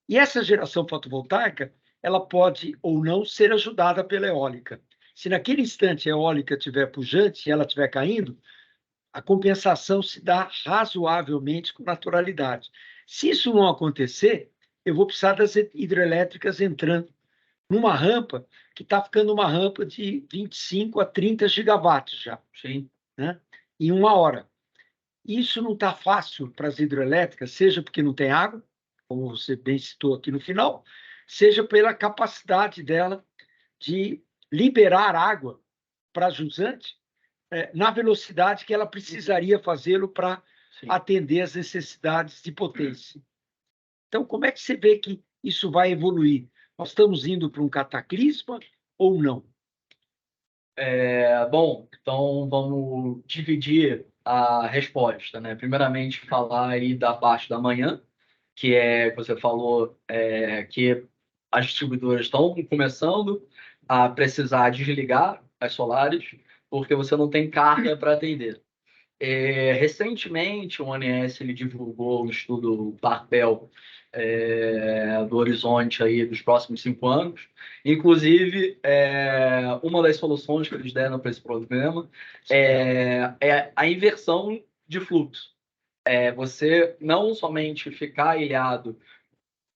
E essa geração fotovoltaica, ela pode ou não ser ajudada pela eólica. Se naquele instante a eólica estiver pujante e ela estiver caindo, a compensação se dá razoavelmente com naturalidade. Se isso não acontecer, eu vou precisar das hidrelétricas entrando numa rampa que está ficando uma rampa de 25 a 30 gigawatts já. Sim. Né? Em 1 hora. Isso não está fácil para as hidrelétricas, seja porque não tem água, como você bem citou aqui no final, seja pela capacidade dela de liberar água para jusante na velocidade que ela precisaria fazê-lo para atender às necessidades de potência. Então, como é que você vê que isso vai evoluir? Nós estamos indo para um cataclisma ou não? Bom, então vamos dividir a resposta, né? Primeiramente, falar aí da parte da manhã, que você falou, que as distribuidoras estão começando a precisar desligar as solares, porque você não tem carga para atender. Recentemente, o ONS ele divulgou um estudo Parpel do horizonte aí dos próximos 5 anos. Inclusive, uma das soluções que eles deram para esse problema é a inversão de fluxo. Você não somente ficar ilhado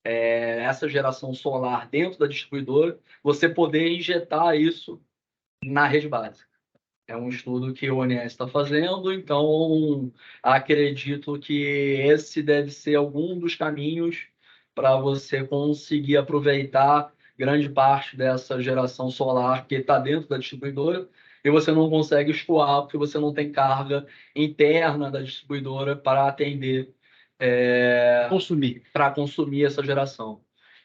essa geração solar dentro da distribuidora, você poder injetar isso na rede básica. É um estudo que o ONS está fazendo, então acredito que esse deve ser algum dos caminhos para você conseguir aproveitar grande parte dessa geração solar que está dentro da distribuidora e você não consegue escoar porque você não tem carga interna da distribuidora para atender, para consumir essa geração.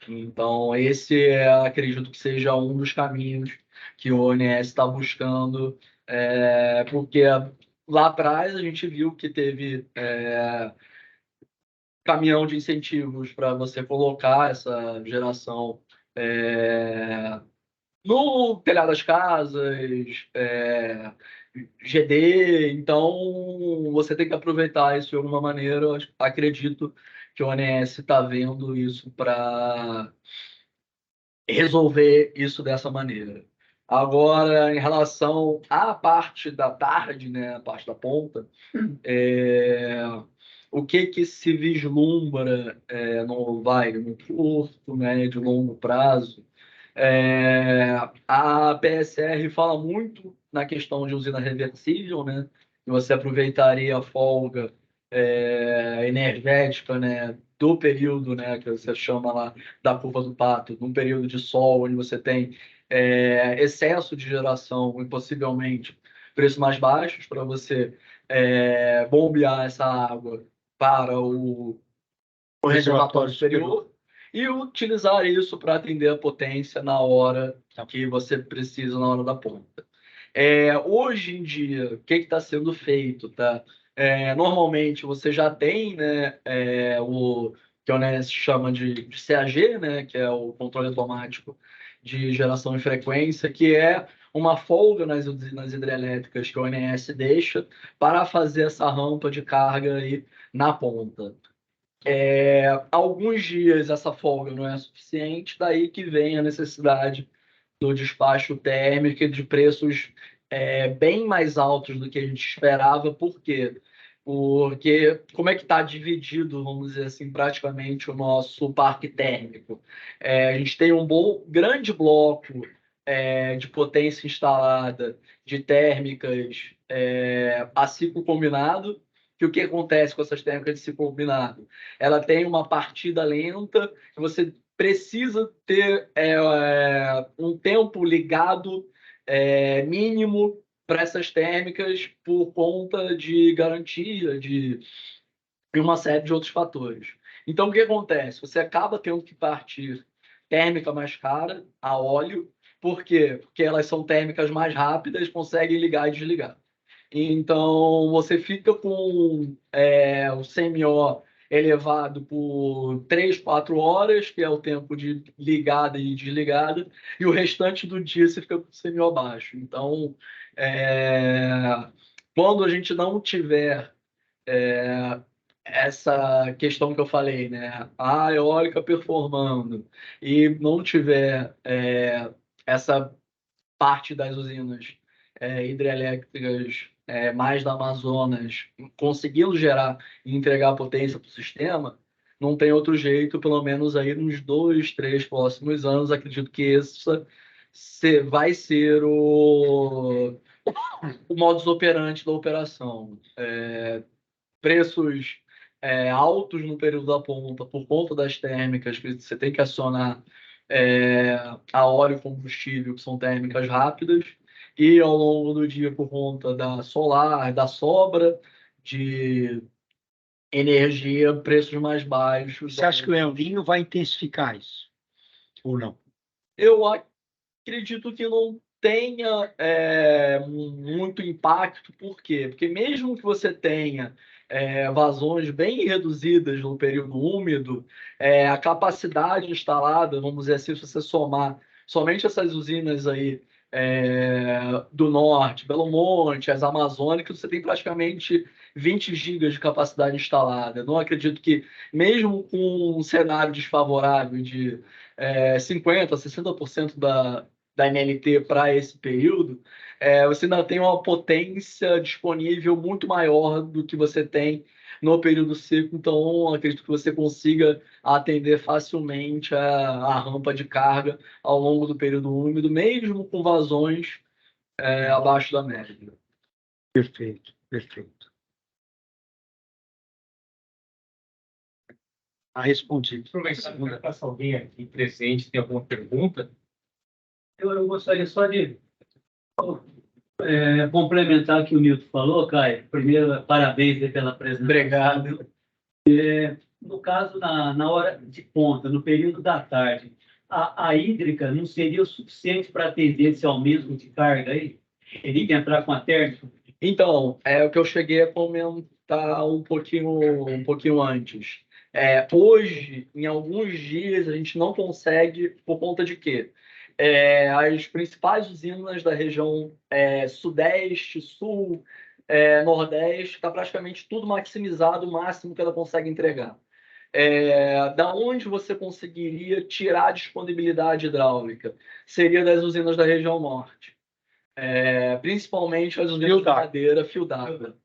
Então, esse acredito que seja um dos caminhos que o ONS está buscando, porque lá atrás a gente viu que teve caminhão de incentivos para você colocar essa geração no telhado das casas, GD, então você tem que aproveitar isso de alguma maneira. Eu acredito que o ONS está vendo isso para resolver isso dessa maneira. Agora, em relação à parte da tarde, né, a parte da ponta, o que se vislumbra no curto, médio, longo prazo? A PSR fala muito na questão de usina reversível, né? Que você aproveitaria a folga energética, né, do período, né, que você chama lá da curva do pato, num período de sol, onde você tem excesso de geração e possivelmente preços mais baixos para você bombear essa água para o reservatório superior e utilizar isso para atender a potência na hora que você precisa, na hora da ponta. Hoje em dia, o que está sendo feito? Tá? Normalmente, você já tem, né, o que o ONS chama de CAG, né, que é o controle automático de geração e frequência, que é uma folga nas usinas hidrelétricas que o ONS deixa para fazer essa rampa de carga aí na ponta. Alguns dias essa folga não é suficiente, daí que vem a necessidade do despacho térmico e de preços bem mais altos do que a gente esperava. Por quê? Porque como é que está dividido, vamos dizer assim, praticamente o nosso parque térmico? A gente tem um grande bloco de potência instalada de térmicas a ciclo combinado, que o que acontece com essas térmicas de ciclo combinado? Ela tem uma partida lenta, que você precisa ter um tempo ligado mínimo para essas térmicas por conta de garantia e uma série de outros fatores. Então, o que acontece? Você acaba tendo que partir térmica mais cara, a óleo. Por quê? Porque elas são térmicas mais rápidas, conseguem ligar e desligar. Então, você fica com o CMO elevado por 3, 4 horas, que é o tempo de ligada e desligada, e o restante do dia você fica com o CMO baixo. Então, quando a gente não tiver essa questão que eu falei, né? A eólica performando e não tiver essa parte das usinas hidrelétricas mais da Amazonas conseguindo gerar e entregar potência para o sistema, não tem outro jeito, pelo menos aí nos 2, 3 próximos anos, acredito que esse vai ser o modus operandi da operação. Preços altos no período da ponta por conta das térmicas, que você tem que acionar a óleo combustível, que são térmicas rápidas, e ao longo do dia, por conta da solar, da sobra de energia, preços mais baixos. Você acha que o El Niño vai intensificar isso? Ou não? Eu acredito que não tenha muito impacto. Por quê? Porque mesmo que você tenha vazões bem reduzidas no período úmido, a capacidade instalada, vamos dizer assim, se você somar somente essas usinas aí do norte, Belo Monte, as amazônicas, você tem praticamente 20 gigas de capacidade instalada. Não acredito que, mesmo com um cenário desfavorável de 50%, 60% da MNT para esse período, você ainda tem uma potência disponível muito maior do que você tem no período seco, então acredito que você consiga atender facilmente a rampa de carga ao longo do período úmido, mesmo com vazões abaixo da média. Perfeito, perfeito. Respondido. Aproveitar para alguém aqui presente tem alguma pergunta? Eu gostaria só de complementar o que o Nilton falou, Caio. Primeiro, parabéns aí pela apresentação. Obrigado. No caso, na hora de ponta, no período da tarde, a hídrica não seria o suficiente para atender esse aumento de carga aí? Teria que entrar com a térmica? Então, é o que eu cheguei a comentar um pouquinho antes. Hoje, em alguns dias, a gente não consegue, por conta de quê? As principais usinas da região Sudeste, Sul, Nordeste, está praticamente tudo maximizado, o máximo que ela consegue entregar. Da onde você conseguiria tirar a disponibilidade hidráulica? Seria das usinas da região Norte. Principalmente as usinas de madeira fio d'água.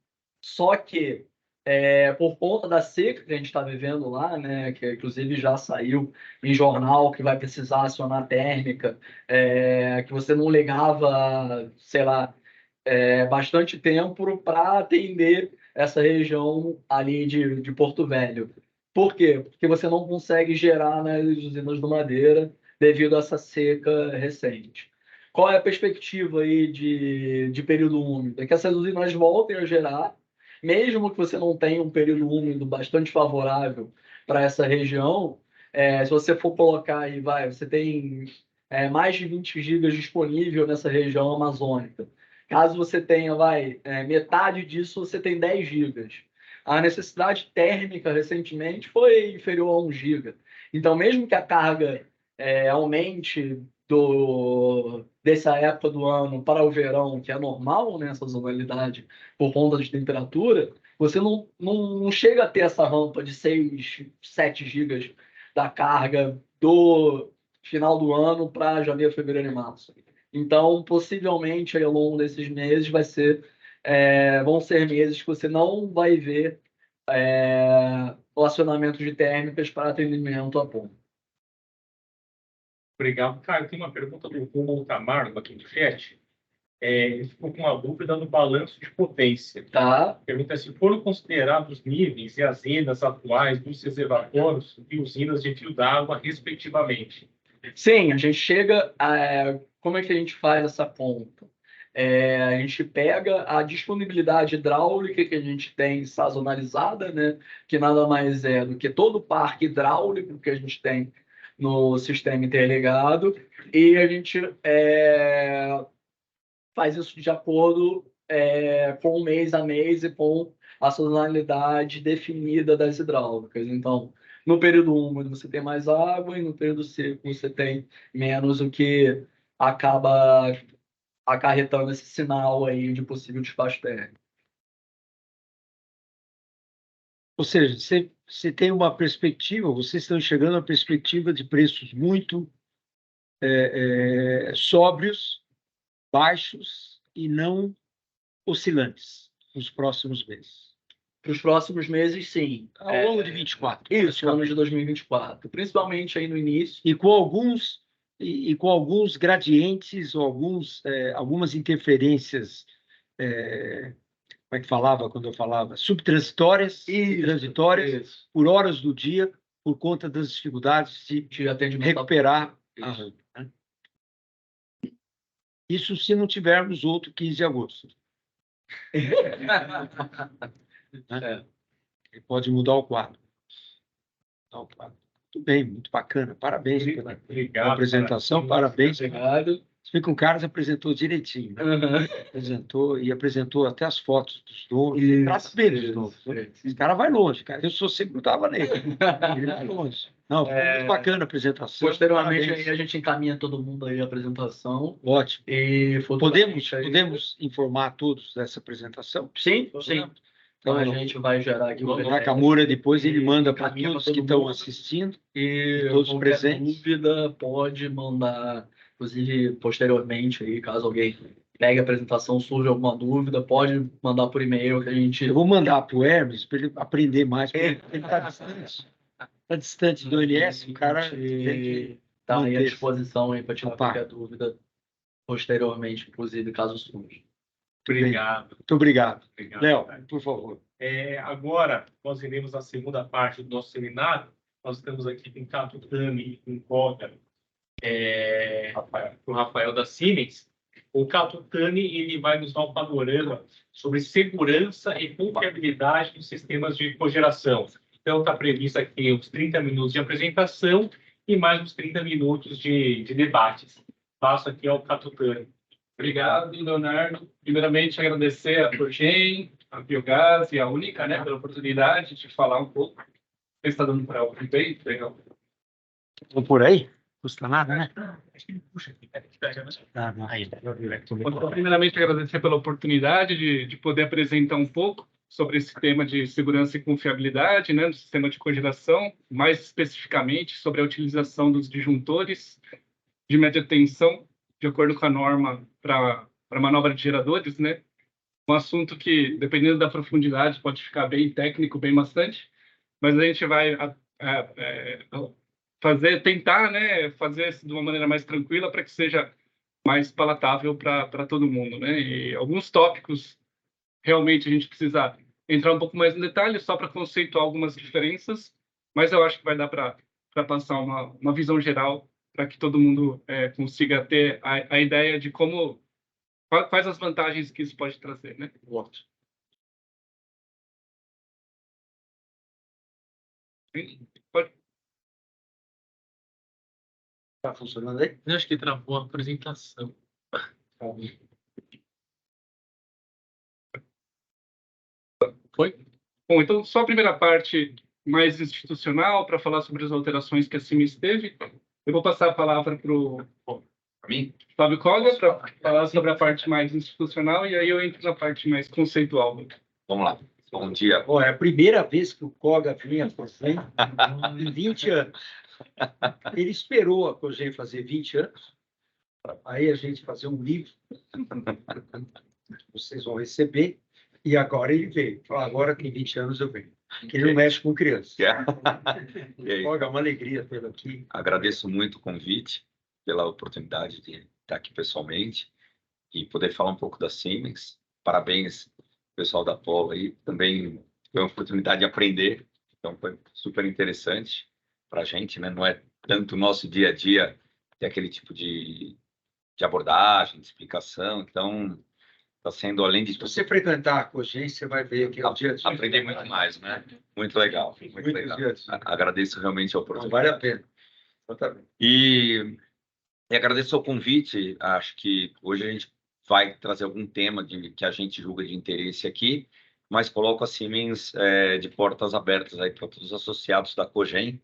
Só que, por conta da seca que a gente está vivendo lá, né, que inclusive já saiu em jornal que vai precisar acionar térmica, que você não ligava, sei lá, bastante tempo para atender essa região ali de Porto Velho. Por quê? Porque você não consegue gerar nas usinas do Madeira devido a essa seca recente. Qual é a perspectiva aí de período úmido? É que essas usinas voltem a gerar, mesmo que você não tenha um período úmido bastante favorável para essa região. Se você for colocar aí, você tem mais de 20 gigas disponível nessa região amazônica. Caso você tenha, metade disso, você tem 10 gigas. A necessidade térmica recentemente foi inferior a 1 giga. Então, mesmo que a carga aumente dessa época do ano para o verão, que é normal nessa sazonalidade por conta de temperatura, você não chega a ter essa rampa de 6, 7 gigas da carga do final do ano para janeiro, fevereiro e março. Então, possivelmente, ao longo desses meses, vão ser meses que você não vai ver relacionamento de térmicas para atendimento a ponto. Obrigado. Cara, tem uma pergunta do Rômulo Camargo aqui no chat. Ele ficou com uma dúvida no balanço de potência. Tá. Pergunta se foram considerados os níveis e as rendas atuais dos reservatórios e usinas de fio d'água, respectivamente. Sim, a gente chega como é que a gente faz essa conta? A gente pega a disponibilidade hidráulica que a gente tem sazonalizada, né? Que nada mais é do que todo o parque hidráulico que a gente tem no sistema interligado, e a gente faz isso de acordo com mês a mês e com a sazonalidade definida das hidráulicas. Então, no período úmido você tem mais água e no período seco você tem menos, o que acaba acarretando esse sinal aí de possível despacho térmico. Ou seja, você tem uma perspectiva, vocês estão chegando a uma perspectiva de preços muito sóbrios, baixos e não oscilantes nos próximos meses. Para os próximos meses, sim. Ao longo de 24. Isso, ano de 2024. Principalmente aí no início. E com alguns gradientes ou algumas interferências, como é que falava quando eu falava? Subtransitórias e transitórias por horas do dia, por conta das dificuldades de recuperar a rampa. Né? Isso se não tivermos outro 15 de agosto. Né? Pode mudar o quadro. Muito bem, muito bacana. Parabéns pela apresentação. Parabéns. Obrigado. Fica um cara que apresentou direitinho. Né? Apresentou até as fotos dos donos. Trata bem dos donos. Esse cara vai longe, cara. Eu sou sempre grudava nele. Ele vai longe. Não, ficou muito bacana a apresentação. Posteriormente, aí a gente encaminha todo mundo aí a apresentação. Ótimo. E podemos informar todos dessa apresentação? Sim, sim. Então a gente vai gerar aqui. O Nakamura depois ele manda para todos que estão assistindo e todos presentes. Dúvida pode mandar Inclusive, posteriormente, aí, caso alguém pegue a apresentação, surja alguma dúvida, pode mandar por e-mail que a gente... Eu vou mandar para o Hermes para ele aprender mais, porque ele está distante. Está distante do ONS, o cara tem que Tá aí à manter. disposição aí para tirar Opa. qualquer dúvida posteriormente, inclusive, caso surja. Obrigado. Muito obrigado. Obrigado. Léo, por favor. Agora, nós iremos à segunda parte do nosso seminário. Nós estamos aqui com o Cato Tami e com o Koga, o Rafael da Siemens. O Cato Tami, ele vai nos dar um panorama sobre segurança e confiabilidade dos sistemas de cogeração. Então, está previsto aqui uns 30 minutos de apresentação e mais uns 30 minutos de debates. Passo aqui ao Cato Tami. Obrigado, Leonardo. Primeiramente, agradecer a Progen, a Biogás e a Única, né, pela oportunidade de falar um pouco. Você está dando para ouvir bem? Legal. Vou por aí? Custa nada, né? Acho que ele puxa aqui. Pega, né? Aí. Então, primeiramente, agradecer pela oportunidade de poder apresentar um pouco sobre esse tema de segurança e confiabilidade, né, do sistema de cogeração, mais especificamente sobre a utilização dos disjuntores de média tensão, de acordo com a norma para manobra de geradores, né? Um assunto que, dependendo da profundidade, pode ficar bem técnico, bem bastante, mas a gente vai tentar, né, fazer isso de uma maneira mais tranquila para que seja mais palatável para todo mundo, né? E alguns tópicos, realmente, a gente precisa entrar um pouco mais em detalhe, só para conceituar algumas diferenças, mas eu acho que vai dar para passar uma visão geral para que todo mundo consiga ter a ideia de quais as vantagens que isso pode trazer, né? Pode. Está funcionando aí? Eu acho que travou a apresentação. Foi? Bom, então, só a primeira parte mais institucional, para falar sobre as alterações que a Siemens teve. Eu vou passar a palavra para o Fábio Koga, para falar sobre a parte mais institucional, e aí eu entro na parte mais conceitual. Vamos lá. Bom dia. Ó, é a primeira vez que o Koga vinha para o em 20 anos. Ele esperou a Cogen fazer 20 anos, aí a gente fazer um livro, vocês vão receber, e agora ele veio. Falou, agora tem 20 anos eu venho. Que ele não mexe com criança. E aí? Koga, é uma alegria tê-lo aqui. Agradeço muito o convite, pela oportunidade de estar aqui pessoalmente e poder falar um pouco da Siemens. Parabéns, pessoal da Polo aí. Também foi uma oportunidade de aprender, então foi super interessante para a gente, né? Não é tanto o nosso dia a dia ter aquele tipo de abordagem, de explicação, então está sendo, além de Se você frequentar a Cogen, você vai ver que é o dia a dia. aprender muito mais, né? Muito legal, muito Muitos legal. dias. Agradeço realmente a Não, oportunidade. vale a pena. Exatamente. E agradeço o convite. Acho que hoje a gente vai trazer algum tema que a gente julga de interesse aqui, mas coloco a Siemens de portas abertas aí para todos os associados da Cogen.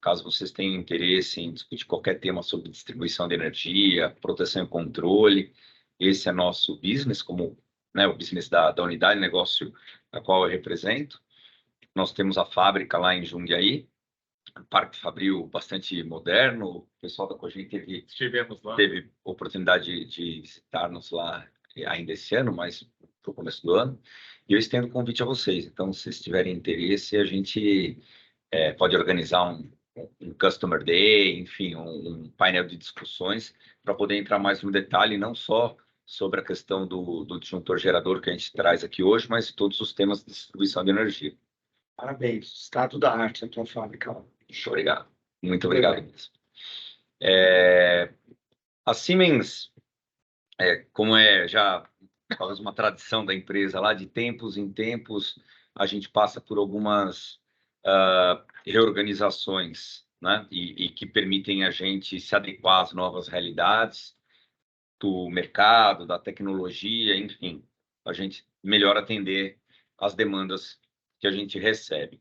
Caso vocês tenham interesse em discutir qualquer tema sobre distribuição de energia, proteção e controle, esse é nosso business, como, né, o business da unidade de negócio a qual eu represento. Nós temos a fábrica lá em Jundiaí, um parque fabril bastante moderno. O pessoal da Cogen teve oportunidade de visitar-nos lá ainda esse ano, mas para o começo do ano. E eu estendo o convite a vocês. Então, se vocês tiverem interesse, a gente pode organizar um Customer Day, enfim, um painel de discussões para poder entrar mais no detalhe, não só sobre a questão do disjuntor gerador que a gente traz aqui hoje, mas todos os temas de distribuição de energia. Parabéns. Estado da arte na tua fábrica. Muito obrigado. Muito obrigado mesmo. A Siemens, como já talvez uma tradição da empresa lá, de tempos em tempos, a gente passa por algumas reorganizações, né? E que permitem a gente se adequar às novas realidades do mercado, da tecnologia, enfim, a gente melhor atender às demandas que a gente recebe.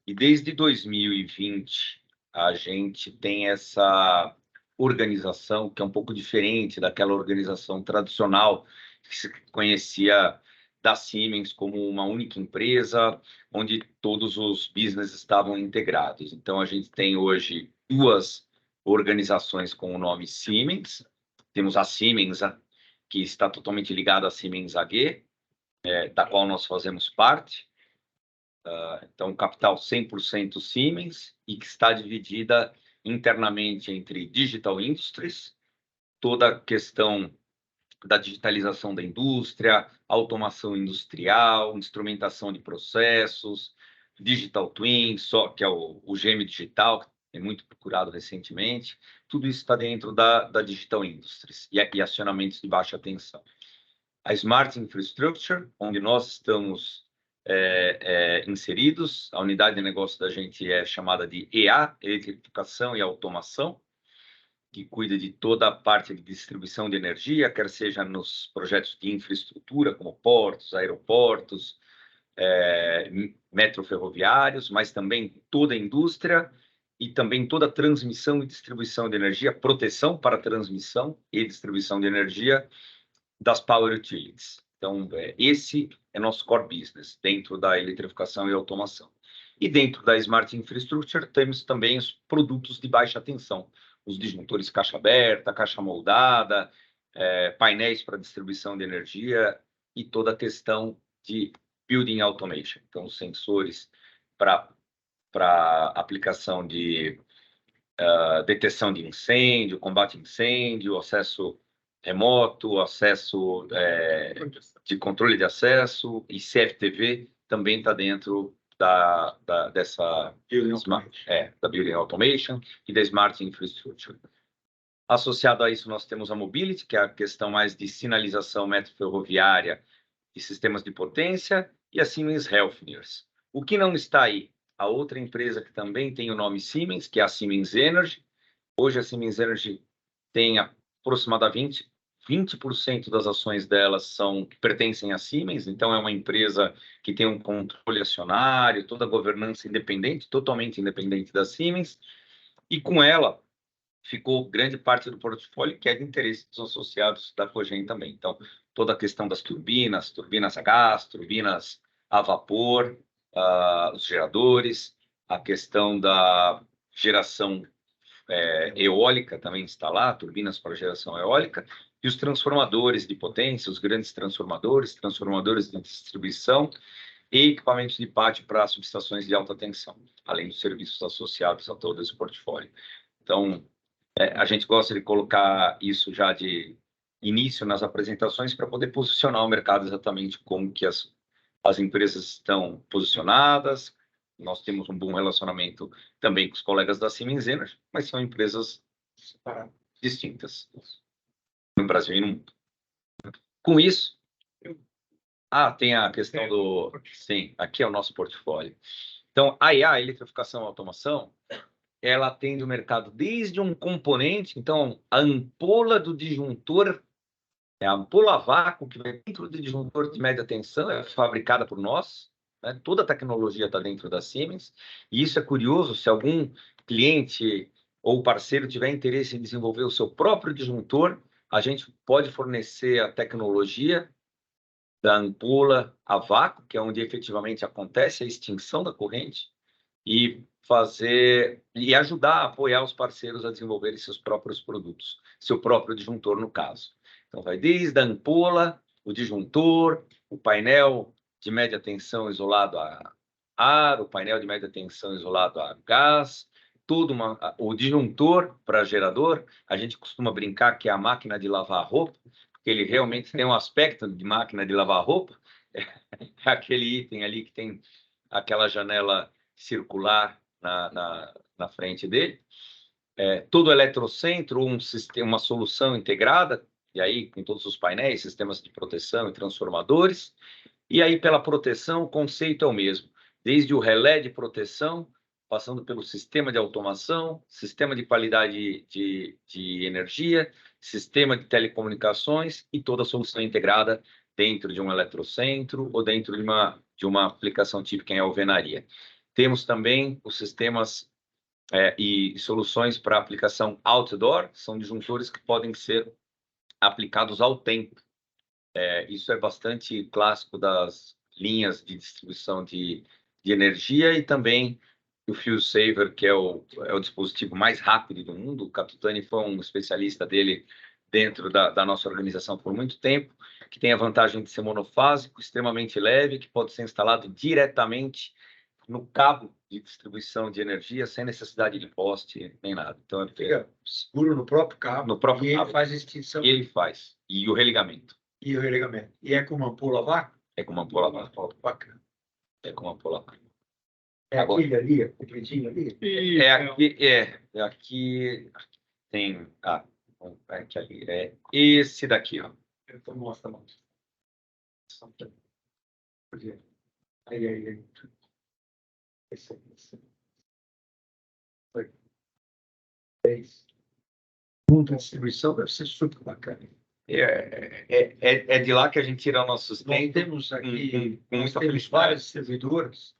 E desde 2020, a gente tem essa organização que é um pouco diferente daquela organização tradicional que se conhecia da Siemens como uma única empresa, onde todos os business estavam integrados. Então, a gente tem hoje duas organizações com o nome Siemens. Temos a Siemens, que está totalmente ligada à Siemens AG, da qual nós fazemos parte. Então, capital 100% Siemens, e que está dividida internamente entre Digital Industries, toda a questão da digitalização da indústria, automação industrial, instrumentação de processos, Digital Twin, que é o gêmeo digital, que é muito procurado recentemente. Tudo isso está dentro da Digital Industries e acionamentos de baixa tensão. A Smart Infrastructure, onde nós estamos inseridos, a unidade de negócio da gente é chamada de EA, Eletrificação e Automação, que cuida de toda a parte de distribuição de energia, quer seja nos projetos de infraestrutura, como portos, aeroportos, metroferroviários, mas também toda a indústria e também toda a transmissão e distribuição de energia, proteção para transmissão e distribuição de energia das Power Utilities. Então, esse é nosso core business, dentro da eletrificação e automação. E dentro da Smart Infrastructure, temos também os produtos de baixa tensão, os disjuntores caixa aberta, caixa moldada, painéis para distribuição de energia e toda a questão de Building Automation. Então, os sensores para aplicação de detecção de incêndio, combate a incêndio, acesso remoto, acesso de controle de acesso, e CFTV também está dentro dessa da Building Automation e da Smart Infrastructure. Associado a isso, nós temos a Mobility, que é a questão mais de sinalização metroferroviária e sistemas de potência, e a Siemens Healthineers. O que não está aí? A outra empresa que também tem o nome Siemens, que é a Siemens Energy. Hoje a Siemens Energy tem aproximadamente 20% das ações delas pertencem à Siemens, então é uma empresa que tem um controle acionário, toda a governança independente, totalmente independente da Siemens, e com ela ficou grande parte do portfólio que é de interesse dos associados da Cogen também. Então, toda a questão das turbinas a gás, turbinas a vapor, os geradores, a questão da geração eólica também está lá, turbinas para geração eólica, e os transformadores de potência, os grandes transformadores de distribuição e equipamentos de pátio para subestações de alta tensão, além dos serviços associados a todo esse portfólio. Então, a gente gosta de colocar isso já de início nas apresentações para poder posicionar o mercado exatamente como que as empresas estão posicionadas. Nós temos um bom relacionamento também com os colegas da Siemens Energy, mas são empresas distintas no Brasil e no mundo. Com isso, tem a questão do... Sim, aqui é o nosso portfólio. Então, a IA, a Eletrificação e Automação, ela atende o mercado desde um componente, então, a ampola do disjuntor, a ampola a vácuo que vai dentro do disjuntor de média tensão, é fabricada por nós, né? Toda a tecnologia está dentro da Siemens, e isso é curioso, se algum cliente ou parceiro tiver interesse em desenvolver o seu próprio disjuntor, a gente pode fornecer a tecnologia da ampola a vácuo, que é onde efetivamente acontece a extinção da corrente, e ajudar a apoiar os parceiros a desenvolverem seus próprios produtos, seu próprio disjuntor, no caso. Então, vai desde a ampola, o disjuntor, o painel de média tensão isolado a ar, o painel de média tensão isolado a gás, o disjuntor para gerador. A gente costuma brincar que é a máquina de lavar roupa, porque ele realmente tem um aspecto de máquina de lavar roupa. É aquele item ali que tem aquela janela circular na frente dele. Todo eletrocentro, uma solução integrada, e aí com todos os painéis, sistemas de proteção e transformadores. E aí, pela proteção, o conceito é o mesmo. Desde o relé de proteção, passando pelo sistema de automação, sistema de qualidade de energia, sistema de telecomunicações e toda a solução integrada dentro de um eletrocentro ou dentro de uma aplicação típica em alvenaria. Temos também os sistemas e soluções para aplicação outdoor, são disjuntores que podem ser aplicados ao tempo. Isso é bastante clássico das linhas de distribuição de energia e também o FuelSaver, que é o dispositivo mais rápido do mundo. O Catutani foi um especialista dele dentro da nossa organização por muito tempo, que tem a vantagem de ser monofásico, extremamente leve, que pode ser instalado diretamente no cabo de distribuição de energia, sem necessidade de poste, nem nada. Então, Fica seguro no próprio cabo. No próprio e ele cabo. faz a extinção. Ele faz. E o religamento. E o religamento. E é com uma ampola a vácuo? É com uma ampola a vácuo. Bacana. É com uma ampola a vácuo. É Agora, aquele ali, o compridinho ali? É aqui tem... é que ali. É esse daqui, ó. Então, mostra, mostra. Aí. Esse aqui. Foi. 10. Muita distribuição deve ser super bacana. É de lá que a gente tira o nosso Nós sustento. temos aqui com nós muita temos felicidade. várias distribuidoras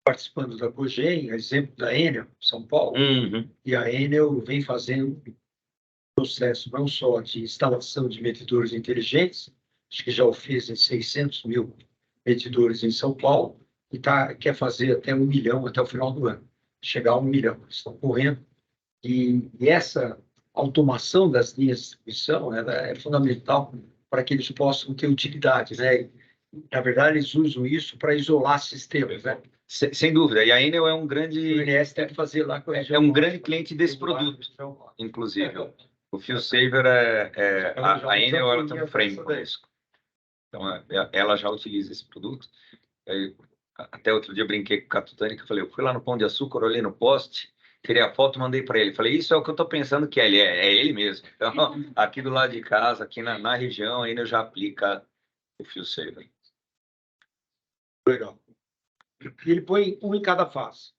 participando da Cogen, exemplo da Enel, São Paulo, e a Enel vem fazendo processo não só de instalação de medidores inteligentes, acho que já o fez em 600 mil medidores em São Paulo, e quer fazer até 1 milhão até o final do ano, chegar a 1 milhão. Estão correndo. E essa automação das linhas de distribuição ela é fundamental para que eles possam ter utilidade, né? Na verdade, eles usam isso para isolar sistemas, né? Sem dúvida. E a Enel é um O grande... INS deve fazer lá com É um grande cliente desse produto, inclusive. O FuelSaver a Enel ela tem um frame conosco. Então, ela já utiliza esse produto. Até outro dia eu brinquei com o Catutani, que eu falei, eu fui lá no Pão de Açúcar, olhei no poste, tirei a foto, mandei para ele. Falei, isso é o que eu estou pensando que é ele mesmo. Então, aqui do lado de casa, aqui na região, a Enel já aplica o FuelSaver. Legal. E ele põe um em cada fase.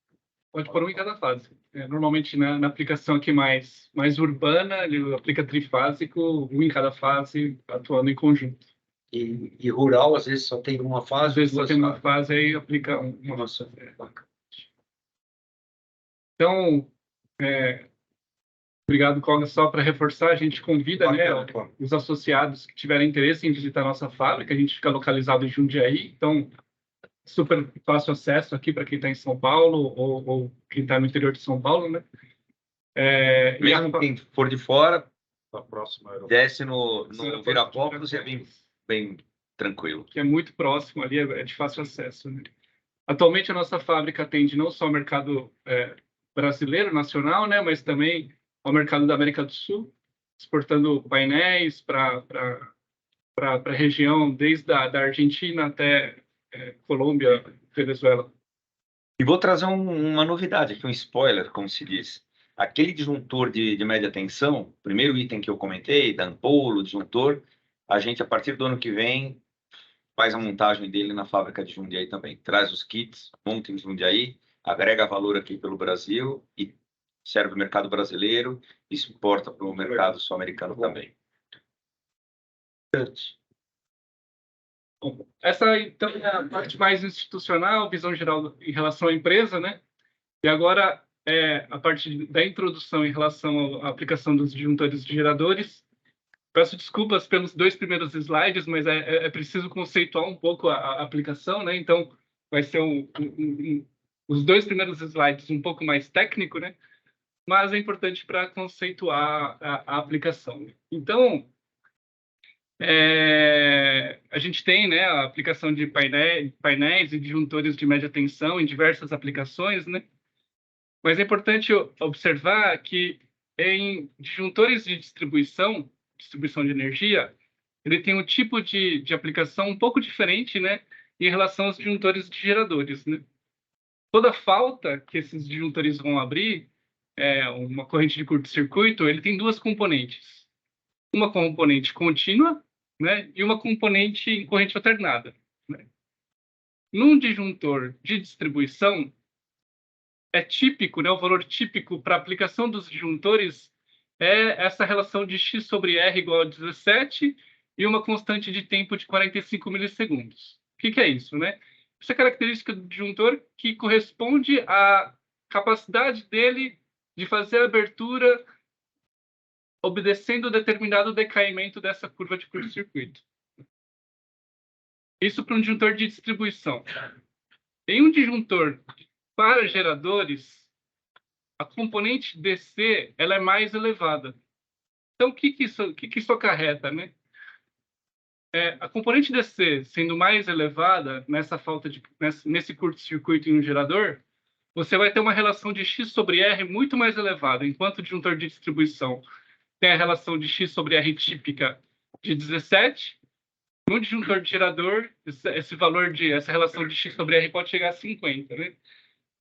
Pode pôr um em cada fase. Normalmente, na aplicação aqui mais urbana, ele aplica trifásico, um em cada fase, atuando em conjunto. E rural, às vezes, só tem uma fase. Às vezes só duas tem uma fases. fase, aí aplica uma. Nossa, bacana. Então, obrigado, Koga. Só para reforçar, a gente convida Bacana, os associados que tiverem interesse em visitar a nossa fábrica. A gente fica localizado em Jundiaí, então super fácil acesso aqui para quem está em São Paulo ou quem está no interior de São Paulo, né? Mesmo quem for de fora, A próxima era desce no Viracopos e é bem tranquilo. Que é muito próximo ali, é de fácil acesso, né? Atualmente, a nossa fábrica atende não só o mercado brasileiro, nacional, né, mas também ao mercado da América do Sul, exportando painéis para a região, desde a da Argentina até Colômbia, Venezuela. E vou trazer uma novidade aqui, um spoiler, como se diz. Aquele disjuntor de média tensão, primeiro item que eu comentei, da ampola, disjuntor, a gente, a partir do ano que vem, faz a montagem dele na fábrica de Jundiaí também. Traz os kits, monta em Jundiaí, agrega valor aqui pelo Brasil e serve o mercado brasileiro e exporta para o mercado sul-americano também. Bom, essa, então, é a parte mais institucional, visão geral em relação à empresa, né? E agora, a parte da introdução em relação à aplicação dos disjuntores de geradores. Peço desculpas pelos 2 primeiros slides, mas é preciso conceituar um pouco a aplicação, né? Então, vai ser os 2 primeiros slides um pouco mais técnico, né? Mas é importante para conceituar a aplicação. Então, a gente tem, né, a aplicação de painéis e disjuntores de média tensão em diversas aplicações, né? Mas é importante observar que em disjuntores de distribuição de energia, ele tem um tipo de aplicação um pouco diferente, né, em relação aos disjuntores de geradores, né? Toda falta que esses disjuntores vão abrir, uma corrente de curto-circuito, ele tem 2 componentes. Uma componente contínua, né, e uma componente em corrente alternada, né? Num disjuntor de distribuição, é típico, né, o valor típico para aplicação dos disjuntores é essa relação de x sobre r igual a 17 e uma constante de tempo de 45 milissegundos. O que é isso, né? Essa é a característica do disjuntor que corresponde à capacidade dele de fazer a abertura obedecendo determinado decaimento dessa curva de curto-circuito. Isso para um disjuntor de distribuição. Em um disjuntor, para geradores, a componente DC ela é mais elevada. Então, o que isso acarreta, né? A componente DC sendo mais elevada nesse curto-circuito em um gerador, você vai ter uma relação de X sobre R muito mais elevada, enquanto o disjuntor de distribuição tem a relação de X sobre R típica de 17, no disjuntor de gerador, essa relação de X sobre R pode chegar a 50, né?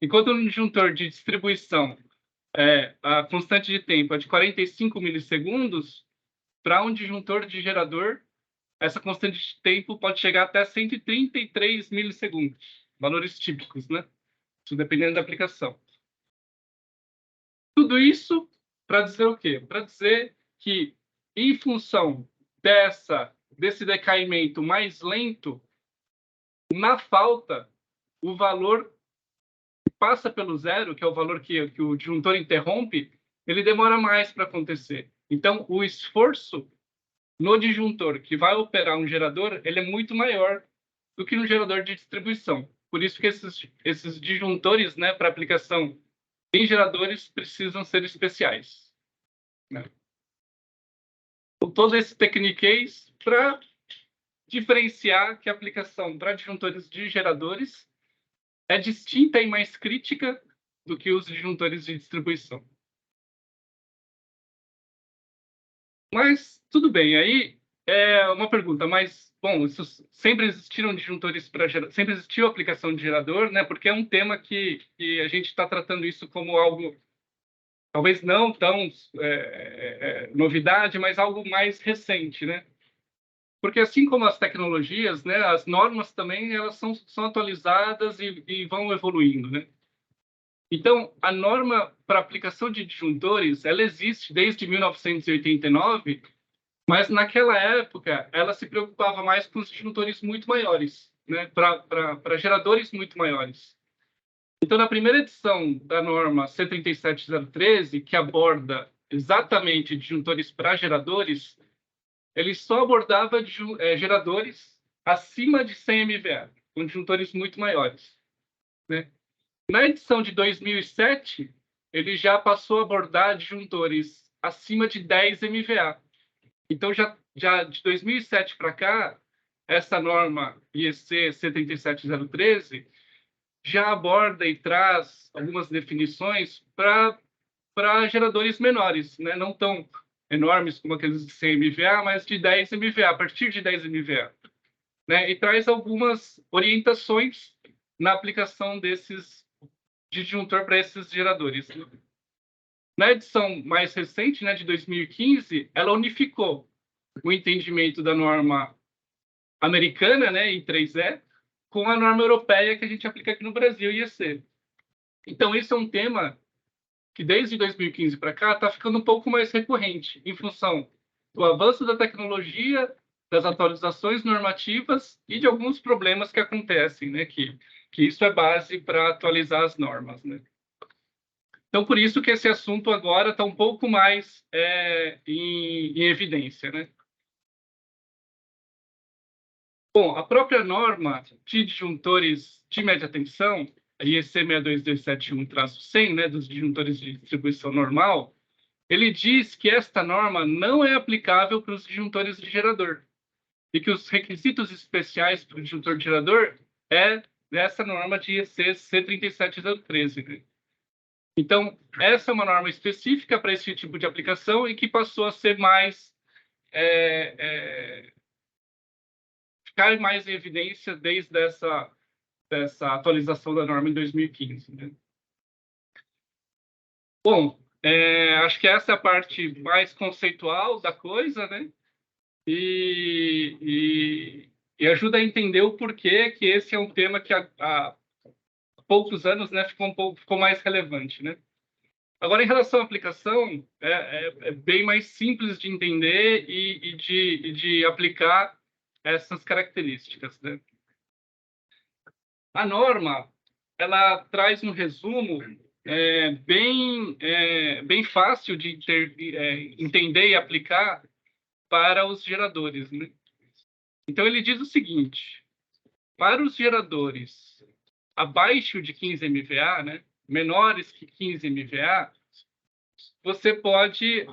Enquanto no disjuntor de distribuição, a constante de tempo é de 45 milissegundos, para um disjuntor de gerador, essa constante de tempo pode chegar até 133 milissegundos, valores típicos, né? Isso dependendo da aplicação. Tudo isso para dizer o quê? Para dizer que, em função desse decaimento mais lento, na falta, o valor passa pelo zero, que é o valor que o disjuntor interrompe, ele demora mais para acontecer. Então, o esforço no disjuntor que vai operar um gerador, ele é muito maior do que no gerador de distribuição. Por isso que esses disjuntores, né, para aplicação em geradores, precisam ser especiais, né? Então, todo esse techniquez para diferenciar que a aplicação para disjuntores de geradores é distinta e mais crítica do que os disjuntores de distribuição. Mas, tudo bem, aí é uma pergunta, mas, bom, sempre existiram disjuntores sempre existiu aplicação de gerador, né? Porque é um tema que a gente está tratando isso como algo, talvez não tão novidade, mas algo mais recente, né? Porque assim como as tecnologias, né, as normas também elas são atualizadas e vão evoluindo, né? Então, a norma para aplicação de disjuntores, ela existe desde 1989, mas naquela época ela se preocupava mais com os disjuntores muito maiores, né, para geradores muito maiores. Então, na primeira edição da norma C37013, que aborda exatamente disjuntores para geradores, ele só abordava geradores acima de 100 MVA, com disjuntores muito maiores, né? Na edição de 2007, ele já passou a abordar disjuntores acima de 10 MVA. Então, já de 2007 para cá, essa norma IEC 77013 já aborda e traz algumas definições para geradores menores, né? Não tão enormes como aqueles de 100 MVA, mas de 10 MVA, a partir de 10 MVA, né? E traz algumas orientações na aplicação desses disjuntor para esses geradores. Na edição mais recente, né, de 2015, ela unificou o entendimento da norma americana, né, I3E, com a norma europeia que a gente aplica aqui no Brasil, IEC. Então, esse é um tema que, desde 2015 para cá, está ficando um pouco mais recorrente, em função do avanço da tecnologia, das atualizações normativas e de alguns problemas que acontecem, né, que isso é base para atualizar as normas, né? Então, por isso que esse assunto agora está um pouco mais em evidência, né? Bom, a própria norma de disjuntores de média tensão, a IEC 62271-100, né, dos disjuntores de distribuição normal, ele diz que esta norma não é aplicável para os disjuntores de gerador e que os requisitos especiais para o disjuntor de gerador é dessa norma de IEC 63013, né? Então, essa é uma norma específica para esse tipo de aplicação e que passou a ser mais ficar mais em evidência desde dessa atualização da norma em 2015, né? Bom, acho que essa é a parte mais conceitual da coisa, né? E ajuda a entender o porquê que esse é um tema que há poucos anos, né, ficou mais relevante, né? Agora, em relação à aplicação, é bem mais simples de entender e de aplicar essas características, né? A norma, ela traz um resumo bem fácil de entender e aplicar para os geradores, né? Então, ele diz o seguinte: para os geradores abaixo de 15 MVA, né, menores que 15 MVA, você pode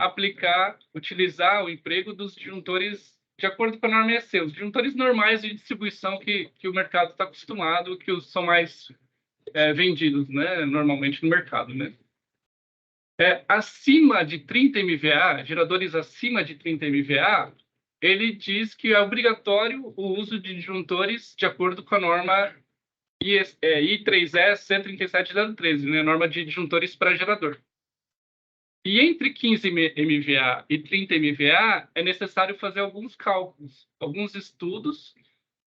utilizar o emprego dos disjuntores de acordo com a norma EC, os disjuntores normais de distribuição que o mercado está acostumado, que são mais vendidos, né, normalmente no mercado, né? Acima de 30 MVA, geradores acima de 30 MVA, ele diz que é obrigatório o uso de disjuntores de acordo com a norma I3E 137.013, né, norma de disjuntores para gerador. E entre 15 MVA e 30 MVA, é necessário fazer alguns cálculos, alguns estudos,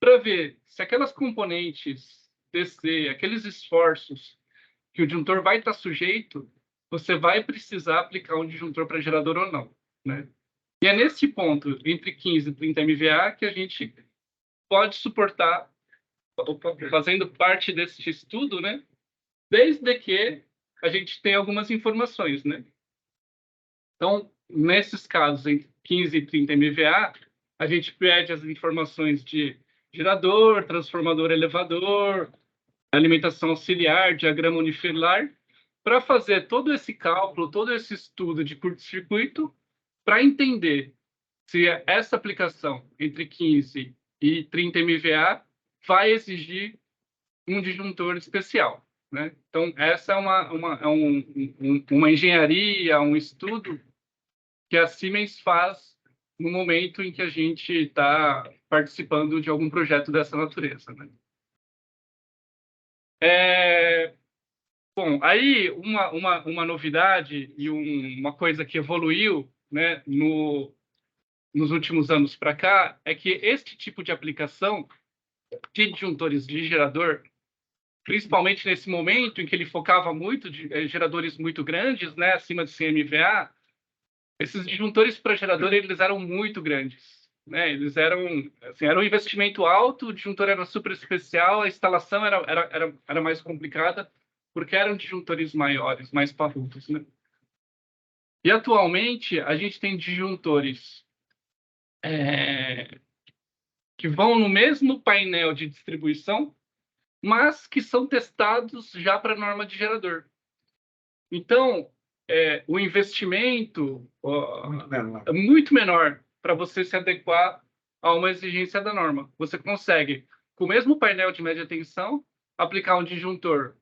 para ver se aquelas componentes DC, aqueles esforços que o disjuntor vai estar sujeito, você vai precisar aplicar um disjuntor para gerador ou não, né? E é nesse ponto, entre 15 e 30 MVA, que a gente pode suportar, fazendo parte desse estudo, né? Desde que a gente tenha algumas informações, né? Então, nesses casos, entre 15 e 30 MVA, a gente pede as informações de gerador, transformador elevador, alimentação auxiliar, diagrama unifilar, para fazer todo esse cálculo, todo esse estudo de curto-circuito, para entender se essa aplicação entre 15 e 30 MVA vai exigir um disjuntor especial, né? Então, essa é uma engenharia, um estudo que a Siemens faz no momento em que a gente está participando de algum projeto dessa natureza, né? Bom, aí uma novidade e uma coisa que evoluiu, né, nos últimos anos para cá é que este tipo de aplicação de disjuntores de gerador, principalmente nesse momento em que ele focava muito de geradores muito grandes, né, acima de 100 MVA, esses disjuntores para gerador eles eram muito grandes, né? Eles eram um investimento alto, o disjuntor era super especial, a instalação era mais complicada, porque eram disjuntores maiores, mais parrudos, né? E atualmente a gente tem disjuntores que vão no mesmo painel de distribuição, mas que são testados já para a norma de gerador. Então, o investimento é muito menor para você se adequar a uma exigência da norma. Você consegue, com o mesmo painel de média tensão, aplicar um disjuntor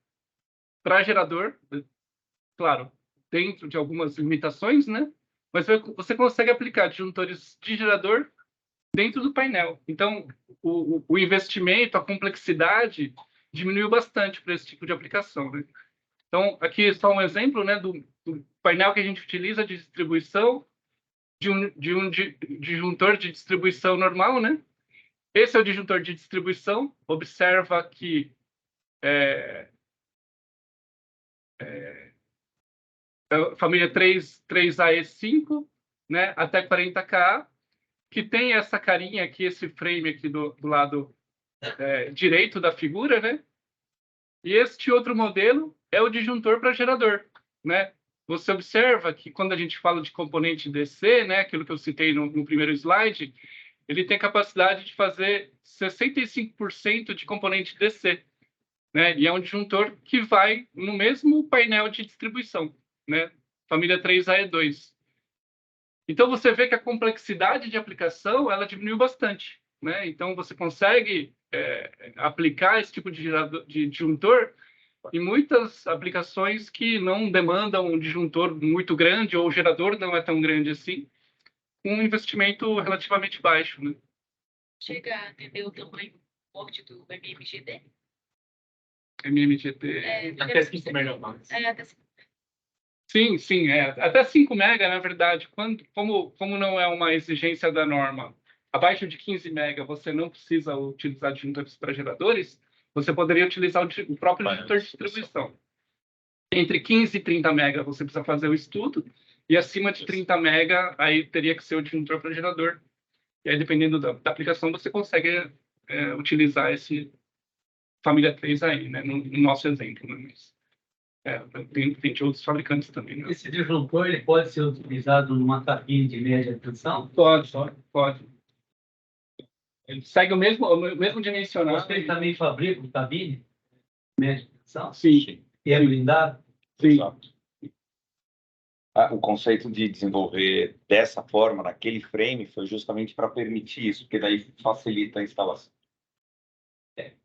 para gerador, claro, dentro de algumas limitações, né? Mas você consegue aplicar disjuntores de gerador dentro do painel. Então, o investimento, a complexidade diminuiu bastante para esse tipo de aplicação, né? Então, aqui é só um exemplo, né, do painel que a gente utiliza de distribuição de um disjuntor de distribuição normal, né? Esse é o disjuntor de distribuição. Observa que família 3AE5, né, até 40K, que tem essa carinha aqui, esse frame aqui do lado direito da figura, né? E este outro modelo é o disjuntor para gerador, né? Você observa que quando a gente fala de componente DC, né, aquilo que eu citei no primeiro slide, ele tem capacidade de fazer 65% de componente DC, né? E é um disjuntor que vai no mesmo painel de distribuição, né? Família 3AE2. Então, você vê que a complexidade de aplicação, ela diminuiu bastante, né? Então, você consegue aplicar esse tipo de disjuntor em muitas aplicações que não demandam um disjuntor muito grande ou o gerador não é tão grande assim, com um investimento relativamente baixo, né? Chega a atender o tamanho forte do MMGT? MMGT... Até 5 megabytes. Até 5. Sim, até 5 mega, na verdade, como não é uma exigência da norma, abaixo de 15 mega você não precisa utilizar disjuntores para geradores, você poderia utilizar o próprio disjuntor de distribuição. Entre 15 e 30 mega você precisa fazer o estudo, e acima de 30 mega aí teria que ser o disjuntor para gerador. E aí, dependendo da aplicação, você consegue utilizar esse família 3 aí, né, no nosso exemplo, né? Mas, tem de outros fabricantes também, né? Esse disjuntor ele pode ser utilizado numa cabine de média tensão? Pode. Ele segue o mesmo dimensional. Você também fabrica cabine? média de tensão? Sim, E é blindado? sim. Exato. O conceito de desenvolver dessa forma, naquele frame, foi justamente para permitir isso, porque daí facilita a instalação.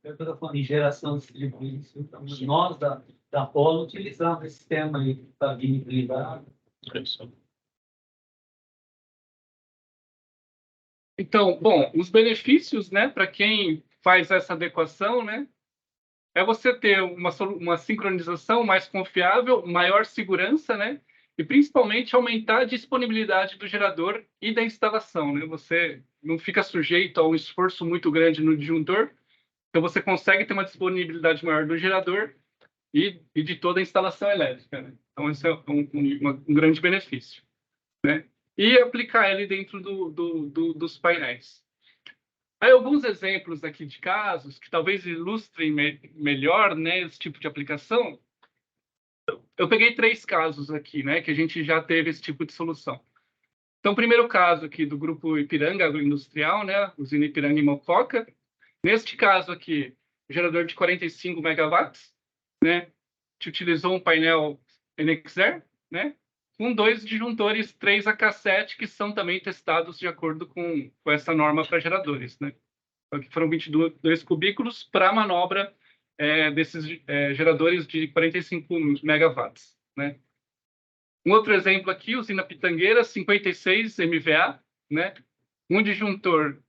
Eu estou falando em geração distribuída. Então, nós da Polo utilizamos esse sistema aí para vir blindado. Então, bom, os benefícios, né, para quem faz essa adequação, né, é você ter uma sincronização mais confiável, maior segurança, né, e principalmente aumentar a disponibilidade do gerador e da instalação, né? Você não fica sujeito a um esforço muito grande no disjuntor, então você consegue ter uma disponibilidade maior do gerador e de toda a instalação elétrica, né? Então esse é um grande benefício, né? E aplicar ele dentro dos painéis. Aí alguns exemplos aqui de casos que talvez ilustrem melhor, né, esse tipo de aplicação. Eu peguei 3 casos aqui, né, que a gente já teve esse tipo de solução. Então, o primeiro caso aqui do grupo Ipiranga Agroindustrial, né, usina Ipiranga e Mococa. Neste caso aqui, gerador de 45 megawatts, né, te utilizou um painel NXR, né, com 2 disjuntores 3AK7 que são também testados de acordo com essa norma para geradores, né. Então, aqui foram 22 cubículos para a manobra desses geradores de 45 megawatts, né. Um outro exemplo aqui, usina Pitangueira, 56 MVA, né, um disjuntor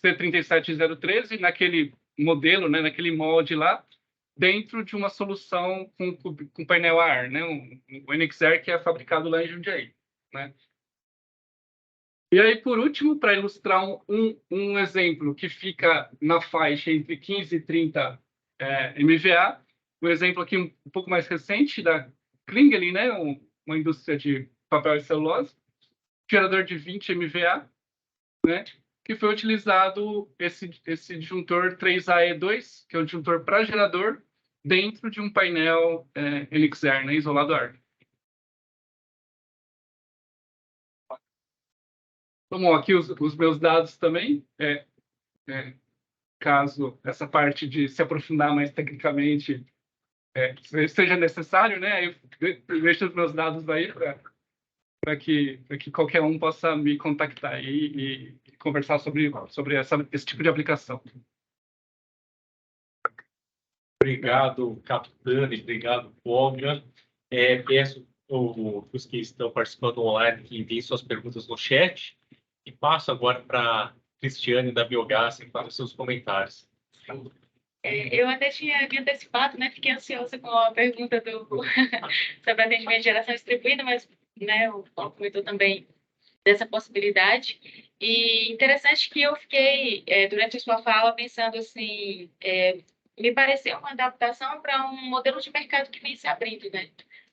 C37013 naquele modelo, né, naquele molde lá, dentro de uma solução com painel a ar, né, o NXR que é fabricado lá em Jundiaí, né. E aí, por último, para ilustrar um exemplo que fica na faixa entre 15 e 30 MVA, um exemplo aqui um pouco mais recente da Klingelin, né, uma indústria de papel e celulose, gerador de 20 MVA, né, que foi utilizado esse disjuntor 3AE2, que é o disjuntor para gerador, dentro de um painel NXR, né, isolado a ar. Bom, aqui os meus dados também, caso essa parte de se aprofundar mais tecnicamente seja necessário, né, eu deixo os meus dados aí para que qualquer um possa me contactar aí e conversar sobre esse tipo de aplicação. Obrigado, Capitani, obrigado, Olga. Peço os que estão participando online que enviem suas perguntas no chat e passo agora para Cristiane da Biogás para os seus comentários. Eu até tinha me antecipado, né? Fiquei ansiosa com a pergunta sobre atendimento de geração distribuída, mas né, o Paulo comentou também dessa possibilidade. E interessante que eu fiquei, durante a sua fala, pensando assim, me pareceu uma adaptação para um modelo de mercado que vem se abrindo, né?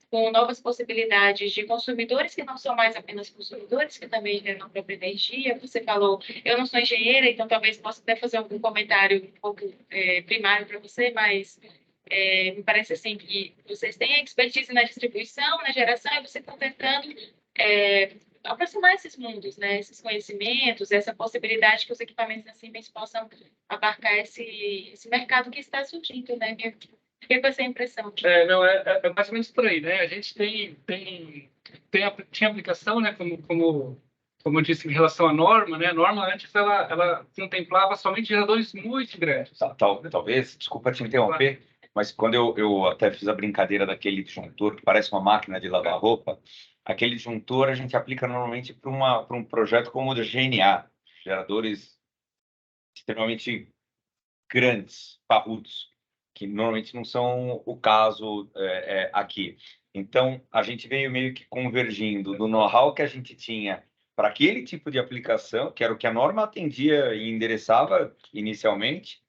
Com novas possibilidades de consumidores que não são mais apenas consumidores, que também geram a própria energia. Você falou, eu não sou engenheira, então talvez possa até fazer algum comentário um pouco primário para você, mas me parece assim que vocês têm expertise na distribuição, na geração, e você está tentando aproximar esses mundos, né? Esses conhecimentos, essa possibilidade que os equipamentos assim possam abarcar esse mercado que está surgindo, né? Fiquei com essa impressão. Não, é mais ou menos por aí, né? A gente tinha aplicação, né? Como eu disse, em relação à norma, né? A norma antes ela contemplava somente geradores muito grandes. Talvez, desculpa te interromper, mas quando eu até fiz a brincadeira daquele disjuntor que parece uma máquina de lavar roupa, aquele disjuntor a gente aplica normalmente para um projeto como o do GNA, geradores extremamente grandes, parrudos, que normalmente não são o caso aqui. Então, a gente veio meio que convergindo do know-how que a gente tinha para aquele tipo de aplicação, que era o que a norma atendia e endereçava inicialmente,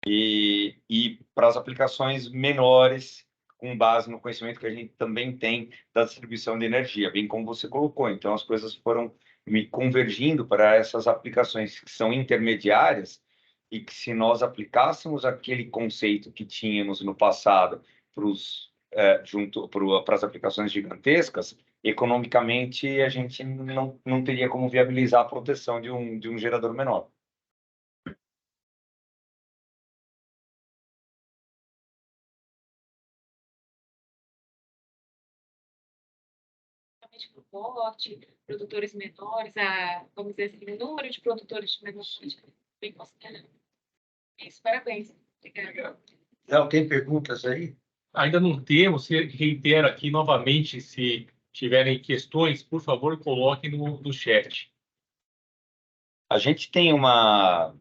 e para as aplicações menores, com base no conhecimento que a gente também tem da distribuição de energia, bem como você colocou. Então, as coisas foram me convergindo para essas aplicações que são intermediárias e que, se nós aplicássemos aquele conceito que tínhamos no passado para as aplicações gigantescas, economicamente a gente não teria como viabilizar a proteção de um gerador menor. especificamente para o porte, produtores menores, vamos dizer assim, o número de produtores de menores bem considerável. Isso, parabéns. Obrigada. Léo, tem perguntas aí? Ainda não temos, reitero aqui novamente, se tiverem questões, por favor, coloquem no chat. A gente tem uma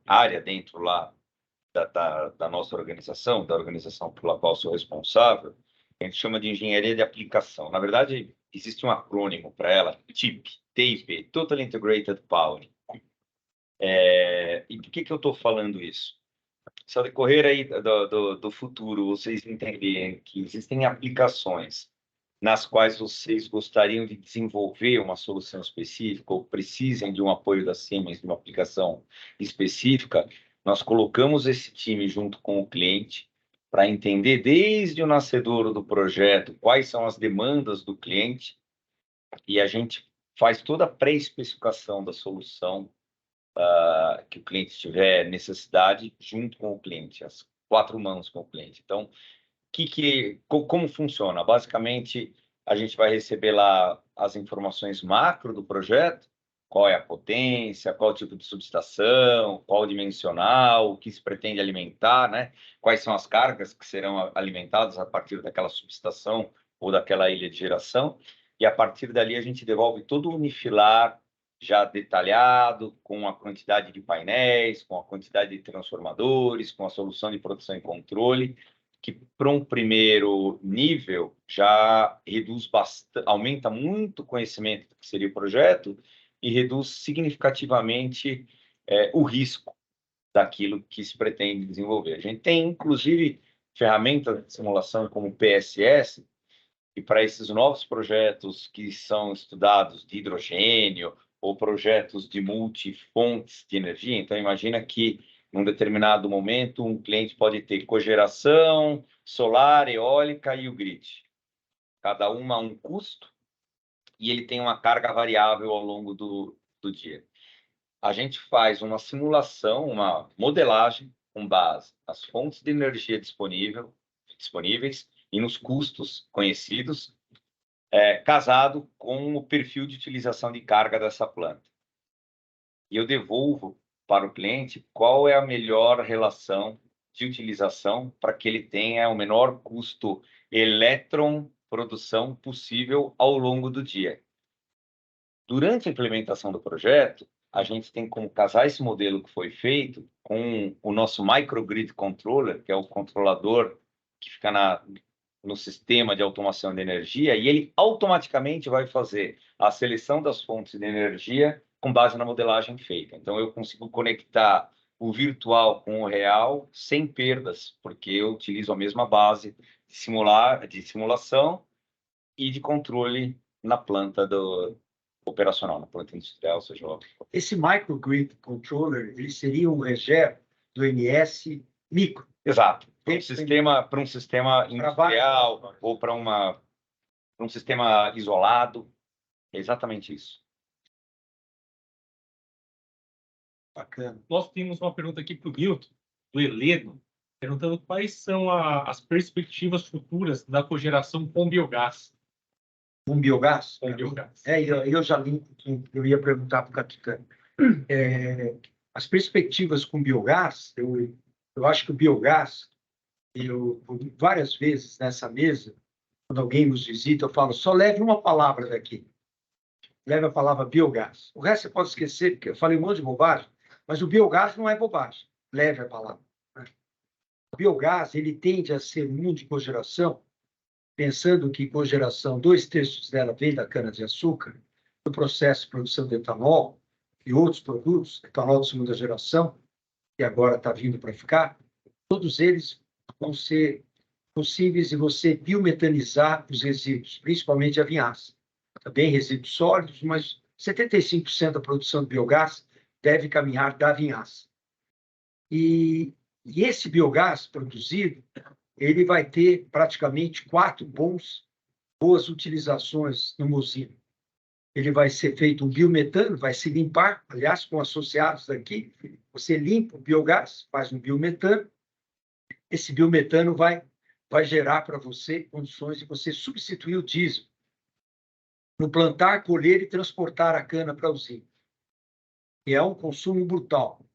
área dentro lá da nossa organização, da organização pela qual sou responsável, que a gente chama de engenharia de aplicação. Na verdade, existe um acrônimo para ela, TIP, Total Integrated Power. E por que eu estou falando isso? Se ao decorrer aí do futuro vocês entenderem que existem aplicações nas quais vocês gostariam de desenvolver uma solução específica ou precisem de um apoio da Siemens, de uma aplicação específica, nós colocamos esse time junto com o cliente para entender desde o nascedouro do projeto quais são as demandas do cliente e a gente faz toda a pré-especificação da solução que o cliente tiver necessidade junto com o cliente, as 4 mãos com o cliente. Então, como funciona? Basicamente, a gente vai receber lá as informações macro do projeto, qual é a potência, qual o tipo de subestação, qual o dimensional, o que se pretende alimentar, né? Quais são as cargas que serão alimentadas a partir daquela subestação ou daquela ilha de geração. E a partir dali a gente devolve todo o unifilar já detalhado, com a quantidade de painéis, com a quantidade de transformadores, com a solução de produção e controle, que para um primeiro nível já reduz bastante, aumenta muito o conhecimento do que seria o projeto e reduz significativamente o risco daquilo que se pretende desenvolver. A gente tem, inclusive, ferramentas de simulação como o PSS, e para esses novos projetos que são estudados de hidrogênio ou projetos de multifontes de energia, então imagina que num determinado momento, um cliente pode ter cogeração, solar, eólica e o grid. Cada uma a um custo e ele tem uma carga variável ao longo do dia. A gente faz uma simulação, uma modelagem com base nas fontes de energia disponíveis e nos custos conhecidos, casado com o perfil de utilização de carga dessa planta. E eu devolvo para o cliente qual é a melhor relação de utilização para que ele tenha o menor custo elétron-produção possível ao longo do dia. Durante a implementação do projeto, a gente tem como casar esse modelo que foi feito com o nosso microgrid controller, que é o controlador que fica no sistema de automação de energia, e ele automaticamente vai fazer a seleção das fontes de energia com base na modelagem feita. Então, eu consigo conectar o virtual com o real sem perdas, porque eu utilizo a mesma base de simulação e de controle na planta operacional, na planta industrial, seja lá. Esse microgrid controller, ele seria um regé do MS micro. Exato. Para um sistema industrial ou para um sistema isolado. É exatamente isso. Bacana. Nós temos uma pergunta aqui para o Milton, do Heleno, perguntando quais são as perspectivas futuras da cogeração com biogás. Com biogás? Com biogás. Eu já li, eu ia perguntar para o Capitão. As perspectivas com biogás, eu acho que o biogás, várias vezes nessa mesa, quando alguém nos visita, eu falo, só leve uma palavra daqui. Leve a palavra biogás. O resto você pode esquecer, porque eu falei um monte de bobagem, mas o biogás não é bobagem. Leve a palavra. O biogás, ele tende a ser um de cogeração, pensando que cogeração, 2/3 dela vem da cana-de-açúcar, do processo de produção de etanol e outros produtos, etanol de segunda geração, que agora está vindo para ficar, todos eles vão ser possíveis de você biometanizar os resíduos, principalmente a vinhaça. Também resíduos sólidos, mas 75% da produção de biogás deve caminhar da vinhaça. E esse biogás produzido, ele vai ter praticamente 4 boas utilizações numa usina. Ele vai ser feito um biometano, vai se limpar, aliás, com associados daqui, você limpa o biogás, faz um biometano, esse biometano vai gerar para você condições de você substituir o diesel, no plantar, colher e transportar a cana para a usina. E é um consumo brutal.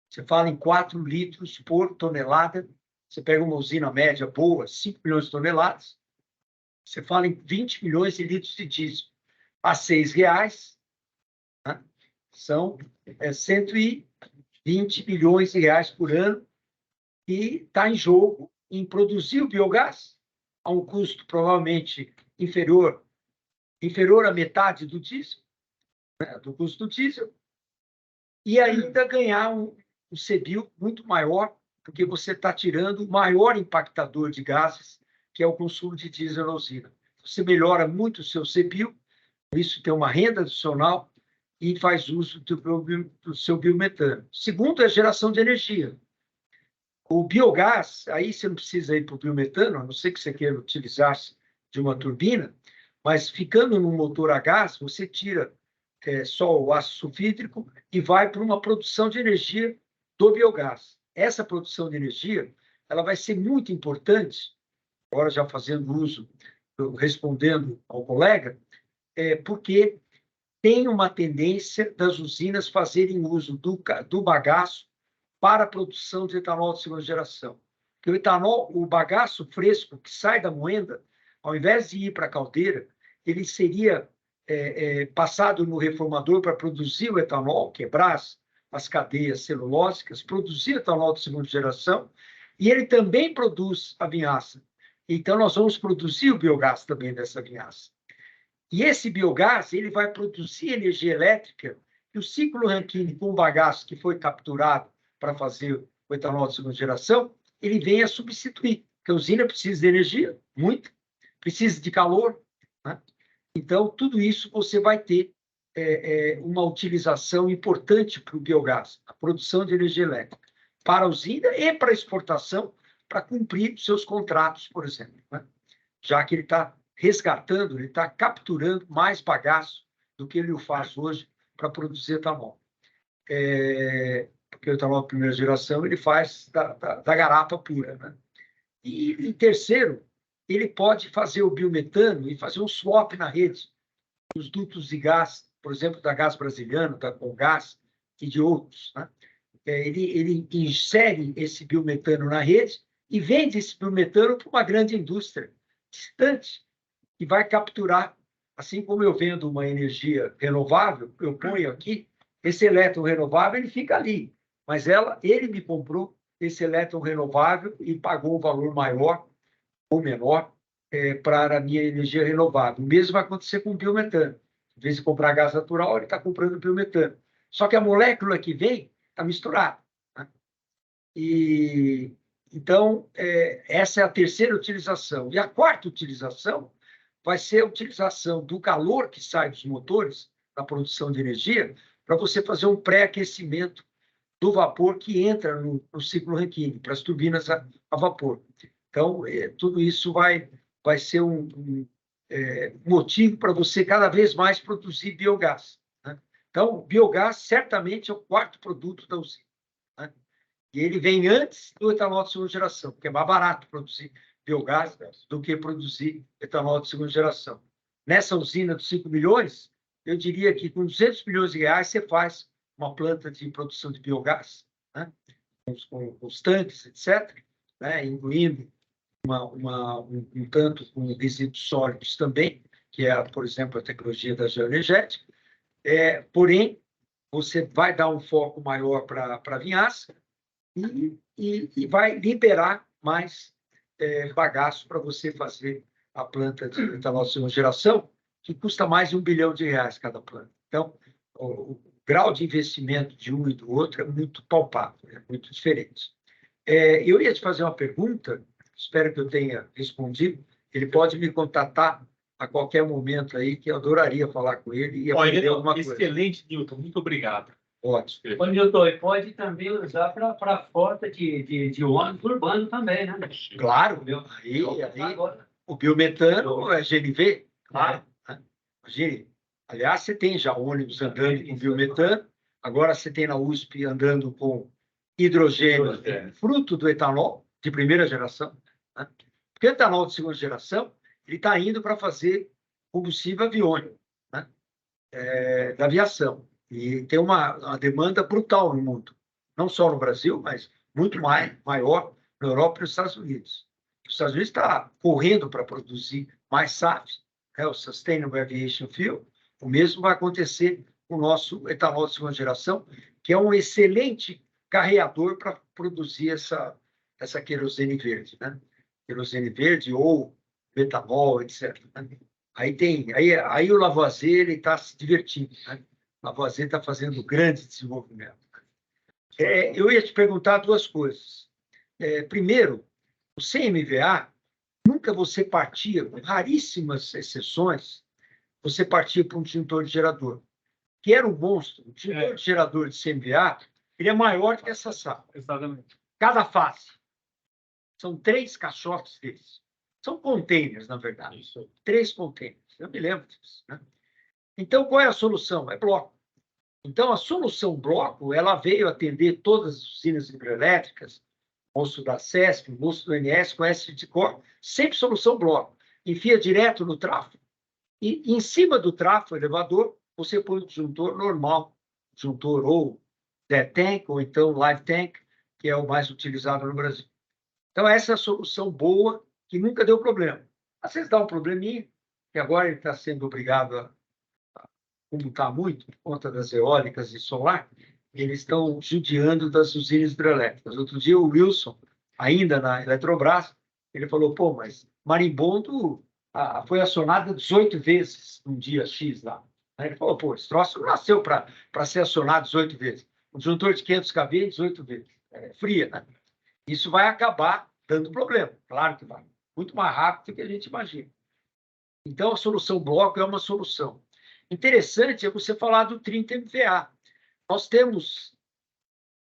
Você fala em 4 litros por tonelada. Você pega uma usina média boa, 5 milhões de toneladas. Você fala em 20 milhões de litros de diesel. A R$6, né? São 120 bilhões de reais por ano que está em jogo em produzir o biogás a um custo provavelmente inferior à metade do diesel, né, do custo do diesel, e ainda ganhar um CBIO muito maior, porque você está tirando o maior impactador de gases, que é o consumo de diesel na usina. Você melhora muito o seu CBIO, isso tem uma renda adicional e faz uso do seu biometano. Segundo, é a geração de energia. O biogás, aí você não precisa ir para o biometano, a não ser que você queira utilizar-se de uma turbina, mas ficando no motor a gás, você tira só o ácido sulfídrico e vai para uma produção de energia do biogás. Essa produção de energia, ela vai ser muito importante, agora já fazendo uso, respondendo ao colega, porque tem uma tendência das usinas fazerem uso do bagaço para a produção de etanol de segunda geração. Porque o etanol, o bagaço fresco que sai da moenda, ao invés de ir para a caldeira, ele seria passado no reformador para produzir o etanol, quebrar as cadeias celulósicas, produzir etanol de segunda geração, e ele também produz a vinhaça. Então, nós vamos produzir o biogás também dessa vinhaça. E esse biogás, ele vai produzir energia elétrica, e o ciclo Rankine com o bagaço que foi capturado para fazer o etanol de segunda geração, ele vem a substituir, porque a usina precisa de energia, muito, precisa de calor, né? Então, tudo isso você vai ter uma utilização importante para o biogás, a produção de energia elétrica, para a usina e para a exportação, para cumprir seus contratos, por exemplo, né? Já que ele está resgatando, ele está capturando mais bagaço do que ele o faz hoje para produzir etanol. Porque o etanol de primeira geração ele faz da garapa pura, né? E terceiro, ele pode fazer o biometano e fazer um swap na rede, os dutos de gás, por exemplo, da Gás Brasiliano, da Comgás e de outros, né? Ele insere esse biometano na rede e vende esse biometano para uma grande indústria distante, que vai capturar, assim como eu vendo uma energia renovável, eu ponho aqui, esse elétron renovável, ele fica ali, mas ele me comprou esse elétron renovável e pagou um valor maior ou menor para a minha energia renovável. O mesmo vai acontecer com o biometano. Em vez de comprar gás natural, ele está comprando biometano. Só que a molécula que vem está misturada, né? E então, essa é a terceira utilização. E a quarta utilização vai ser a utilização do calor que sai dos motores, na produção de energia, para você fazer um pré-aquecimento do vapor que entra no ciclo Rankine, para as turbinas a vapor. Então, tudo isso vai ser um motivo para você cada vez mais produzir biogás, né? Então, o biogás certamente é o quarto produto da usina, né? E ele vem antes do etanol de segunda geração, porque é mais barato produzir biogás do que produzir etanol de segunda geração. Nessa usina de 5 milhões, eu diria que com 200 milhões de reais você faz uma planta de produção de biogás, né? com os tanques, etc., né? Incluindo um tanto com resíduos sólidos também, que é, por exemplo, a tecnologia da geoenergética. Porém, você vai dar um foco maior para a vinhaça, e vai liberar mais bagaço para você fazer a planta de etanol de segunda geração, que custa mais de R$1 bilhão cada planta. Então, o grau de investimento de um e do outro é muito palpável, é muito diferente. Eu ia te fazer uma pergunta, espero que eu tenha respondido. Ele pode me contatar a qualquer momento aí, que eu adoraria falar com ele e aprender alguma coisa. Excelente, Newton, muito obrigado. Ótimo. Ô, Newton, e pode também usar para frota de ônibus urbano também, né? Claro, aí o biometano é GNV, claro. Né? Imagine, aliás, você tem já ônibus andando com biometano, agora você tem na USP andando com hidrogênio, fruto do etanol de primeira geração, né? Porque o etanol de segunda geração, ele está indo para fazer combustível aviônico, né? Da aviação. E tem uma demanda brutal no mundo, não só no Brasil, mas muito maior na Europa e nos Estados Unidos. Os Estados Unidos está correndo para produzir mais SAF, o Sustainable Aviation Fuel. O mesmo vai acontecer com o nosso etanol de segunda geração, que é um excelente carreador para produzir essa querosene verde, né? Querosene verde ou metanol, etc. Né? Aí o Lavoisier está se divertindo, né? O Lavoisier está fazendo grande desenvolvimento. Eu ia te perguntar duas coisas. Primeiro, o CMVA, nunca você partia, com raríssimas exceções, você partia para um disjuntor de gerador, que era um monstro. O disjuntor de gerador de CMVA, ele é maior que essa sala. Exatamente. Cada face. São 3 caixotes desses. São containers, na verdade. Isso. 3 containers. Eu me lembro disso, né? Então, qual é a solução? É bloco. Então, a solução bloco, ela veio atender todas as usinas hidrelétricas, moço da SESC, moço do INS, com SDCOR, sempre solução bloco. Enfia direto no tráfego. E em cima do tráfego, elevador, você põe o disjuntor normal, disjuntor ou dead tank, ou então live tank, que é o mais utilizado no Brasil. Então, essa é a solução boa, que nunca deu problema. Às vezes dá um probleminha, que agora ele está sendo obrigado a computar muito, por conta das eólicas e solar, eles estão judiando das usinas hidrelétricas. Outro dia, o Wilson, ainda na Eletrobras, ele falou, pô, mas Marimbondo foi acionado 18 vezes num dia X lá. Aí ele falou, pô, esse troço não nasceu para ser acionado 18 vezes. Um disjuntor de 500 kV, 18 vezes. Fria, né? Isso vai acabar dando problema. Claro que vai. Muito mais rápido do que a gente imagina. Então, a solução bloco é uma solução. Interessante é você falar do 30 MVA. Nós temos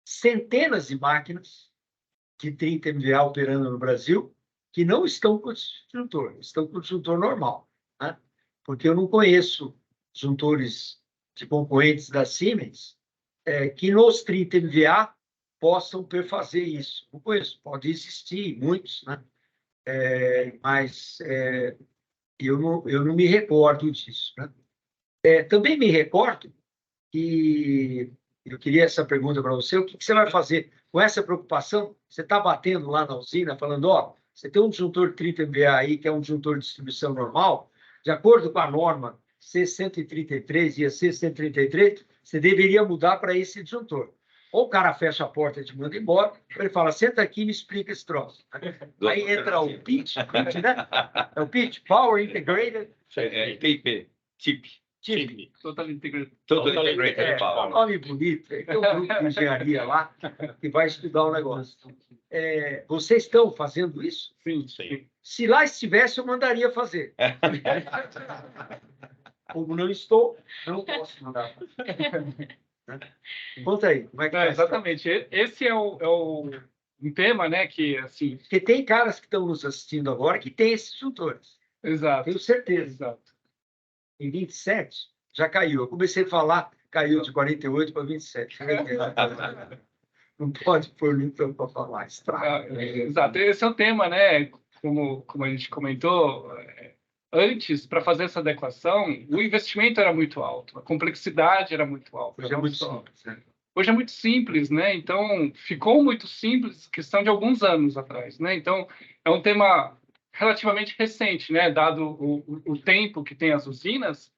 centenas de máquinas de 30 MVA operando no Brasil que não estão com disjuntor, estão com disjuntor normal, né? Porque eu não conheço disjuntores de concorrentes da Siemens que nos 30 MVA possam perfazer isso. Não conheço, pode existir muitos, né? Mas eu não me recordo disso, né? Também me recordo que eu queria essa pergunta para você: o que você vai fazer com essa preocupação? Você está batendo lá na usina, falando, ó, você tem um disjuntor de 30 MVA aí, que é um disjuntor de distribuição normal, de acordo com a norma C133 e a C133, você deveria mudar para esse disjuntor. Ou o cara fecha a porta e te manda embora, ou ele fala, senta aqui e me explica esse troço. Aí entra o PIT, né? É o PIT, Power Integrated... TIP, TIP. Total Integrated. Total Integrated Power. Nome bonito. Tem um grupo de engenharia lá que vai estudar o negócio. Vocês estão fazendo isso? Sim, sim. Se lá estivesse, eu mandaria fazer. Como não estou, não posso mandar. Conta aí, como é que exatamente. Esse é um tema, né, que, assim... Porque tem caras que estão nos assistindo agora que têm esses disjuntores. Exato. Tenho certeza. Exato. Em 27, já caiu. Eu comecei a falar, caiu de 48 para 27. Não pode pôr muito para falar. Exato. Esse é o tema, né? Como a gente comentou, antes, para fazer essa adequação, o investimento era muito alto, a complexidade era muito alta. Hoje é muito simples, né? Hoje é muito simples, né? Então, ficou muito simples, questão de alguns anos atrás, né? Então, é um tema relativamente recente, né? Dado o tempo que tem as usinas,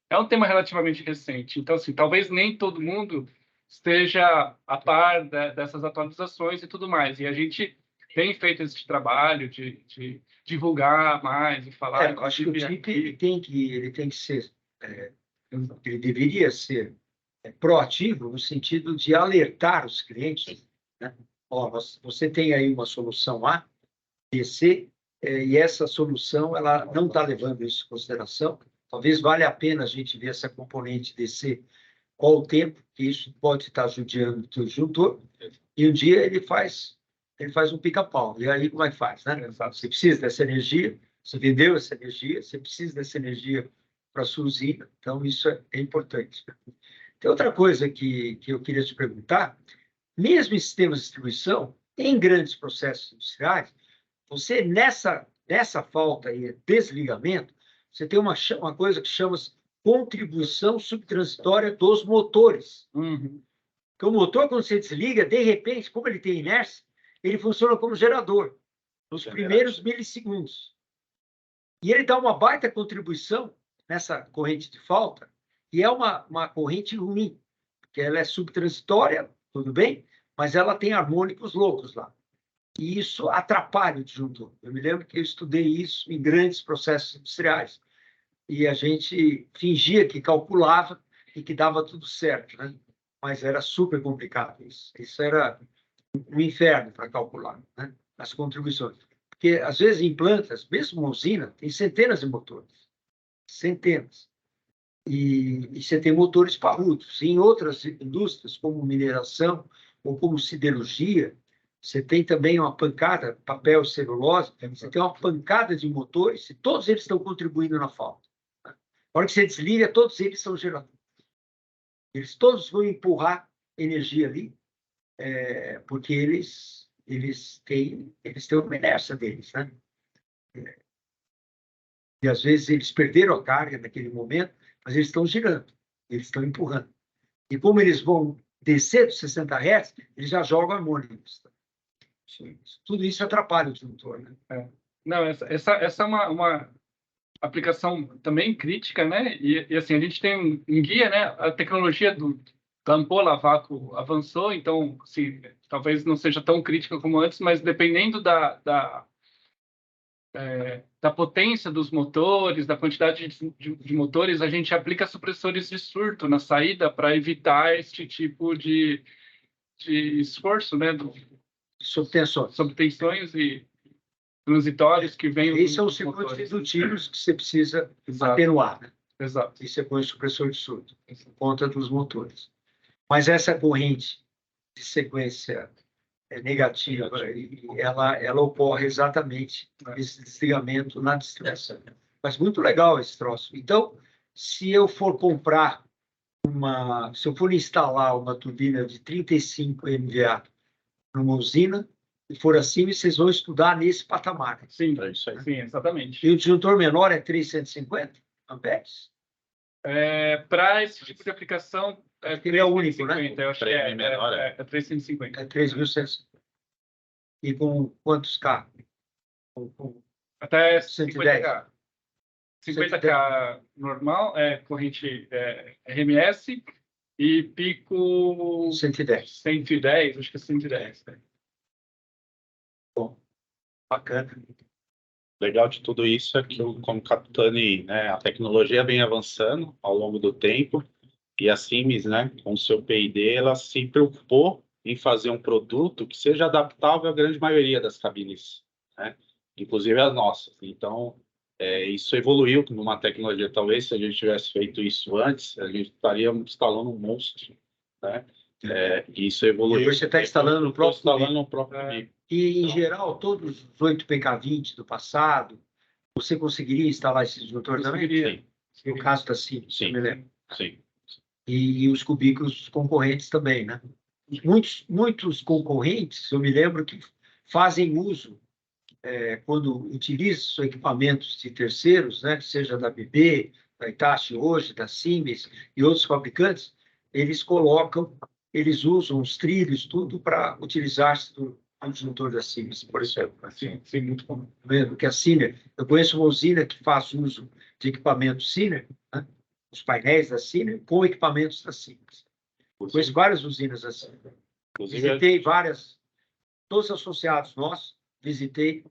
é um tema relativamente recente. Então, assim, talvez nem todo mundo esteja a par dessas atualizações e tudo mais. E a gente tem feito esse trabalho de divulgar mais e falar. Eu acho que o TIP ele tem que ser, ele deveria ser proativo no sentido de alertar os clientes, né? Ó, você tem aí uma solução A, B, C, e essa solução ela não está levando isso em consideração. Talvez valha a pena a gente ver essa componente DC, qual o tempo que isso pode estar judiando do disjuntor, e um dia ele faz um pica-pau. E aí como é que faz, né? Você precisa dessa energia, você vendeu essa energia, você precisa dessa energia para a sua usina, então isso é importante. Tem outra coisa que eu queria te perguntar: mesmo em sistemas de distribuição, em grandes processos industriais, você, nessa falta aí, desligamento, você tem uma coisa que chama-se contribuição subtransitória dos motores. Uhum. Porque o motor, quando você desliga, de repente, como ele tem inércia, ele funciona como gerador nos primeiros milissegundos. E ele dá uma baita contribuição nessa corrente de falta, e é uma corrente ruim, porque ela é subtransitória, tudo bem, mas ela tem harmônicos loucos lá. E isso atrapalha o disjuntor. Eu me lembro que eu estudei isso em grandes processos industriais, e a gente fingia que calculava e que dava tudo certo, né? Mas era super complicado isso. Isso era um inferno para calcular, né? As contribuições. Porque, às vezes, em plantas, mesmo uma usina, tem centenas de motores. Centenas. E você tem motores parrudos. Em outras indústrias, como mineração ou como siderurgia, você tem também uma pancada, papel, celulose, você tem uma pancada de motores e todos eles estão contribuindo na falta. Na hora que você desliga, todos eles são geradores. Eles todos vão empurrar energia ali, porque eles têm uma inércia deles, né? E às vezes eles perderam a carga naquele momento, mas eles estão girando, eles estão empurrando. E como eles vão descer dos 60 Hz, eles já jogam harmônicos. Tudo isso atrapalha o disjuntor, né? Não, essa é uma aplicação também crítica, né? E assim, a gente tem um guia, né? A tecnologia da ampola a vácuo avançou, então, assim, talvez não seja tão crítica como antes, mas dependendo da potência dos motores, da quantidade de motores, a gente aplica supressores de surto na saída para evitar este tipo de esforço, né? Subtensões e transitórios que vêm... Esses são os circuitos indutivos que você precisa atenuar, né? Exato. E você põe o supressor de surto, por conta dos motores. Mas essa corrente de sequência negativa, ela ocorre exatamente esse desligamento na distribuição. Mas muito legal esse troço. Então, se eu for instalar uma turbina de 35 MVA numa usina, e for acima, vocês vão estudar nesse patamar. Sim, é isso aí. Sim, exatamente. E o disjuntor menor é 350 amperes? Para esse tipo de aplicação, ele é o único, né? Eu acho que é 350. É 3.150. E com quantos K? Até 110. 50K normal, corrente RMS, e pico 110. 110, acho que é 110. Bom, bacana. Legal de tudo isso é que, como Capitani, né, a tecnologia vem avançando ao longo do tempo, e a Siemens, né, com o seu P&D, ela se preocupou em fazer um produto que seja adaptável à grande maioria das cabines, né, inclusive as nossas. Então, isso evoluiu numa tecnologia. Talvez, se a gente tivesse feito isso antes, a gente estaria instalando um monstro, né? Isso evoluiu. Depois você está instalando no próprio nível. E, em geral, todos os 8 PK20 do passado, você conseguiria instalar esse disjuntor também? Sim. No caso da Siemens, Sim. eu me lembro. Sim. E os cubículos concorrentes também, né? Muitos concorrentes, eu me lembro, que fazem uso, quando utilizam equipamentos de terceiros, né? Seja da BB, da Hitachi hoje, da Siemens e outros fabricantes, eles usam os trilhos, tudo para utilizar-se do disjuntor da Siemens, por exemplo. Sim, muito bom. Porque a Siemens, eu conheço uma usina que faz uso de equipamentos Siemens, né? Os painéis da Siemens com equipamentos da Siemens. Conheço várias usinas assim. Visitei várias, todos associados nossos, visitei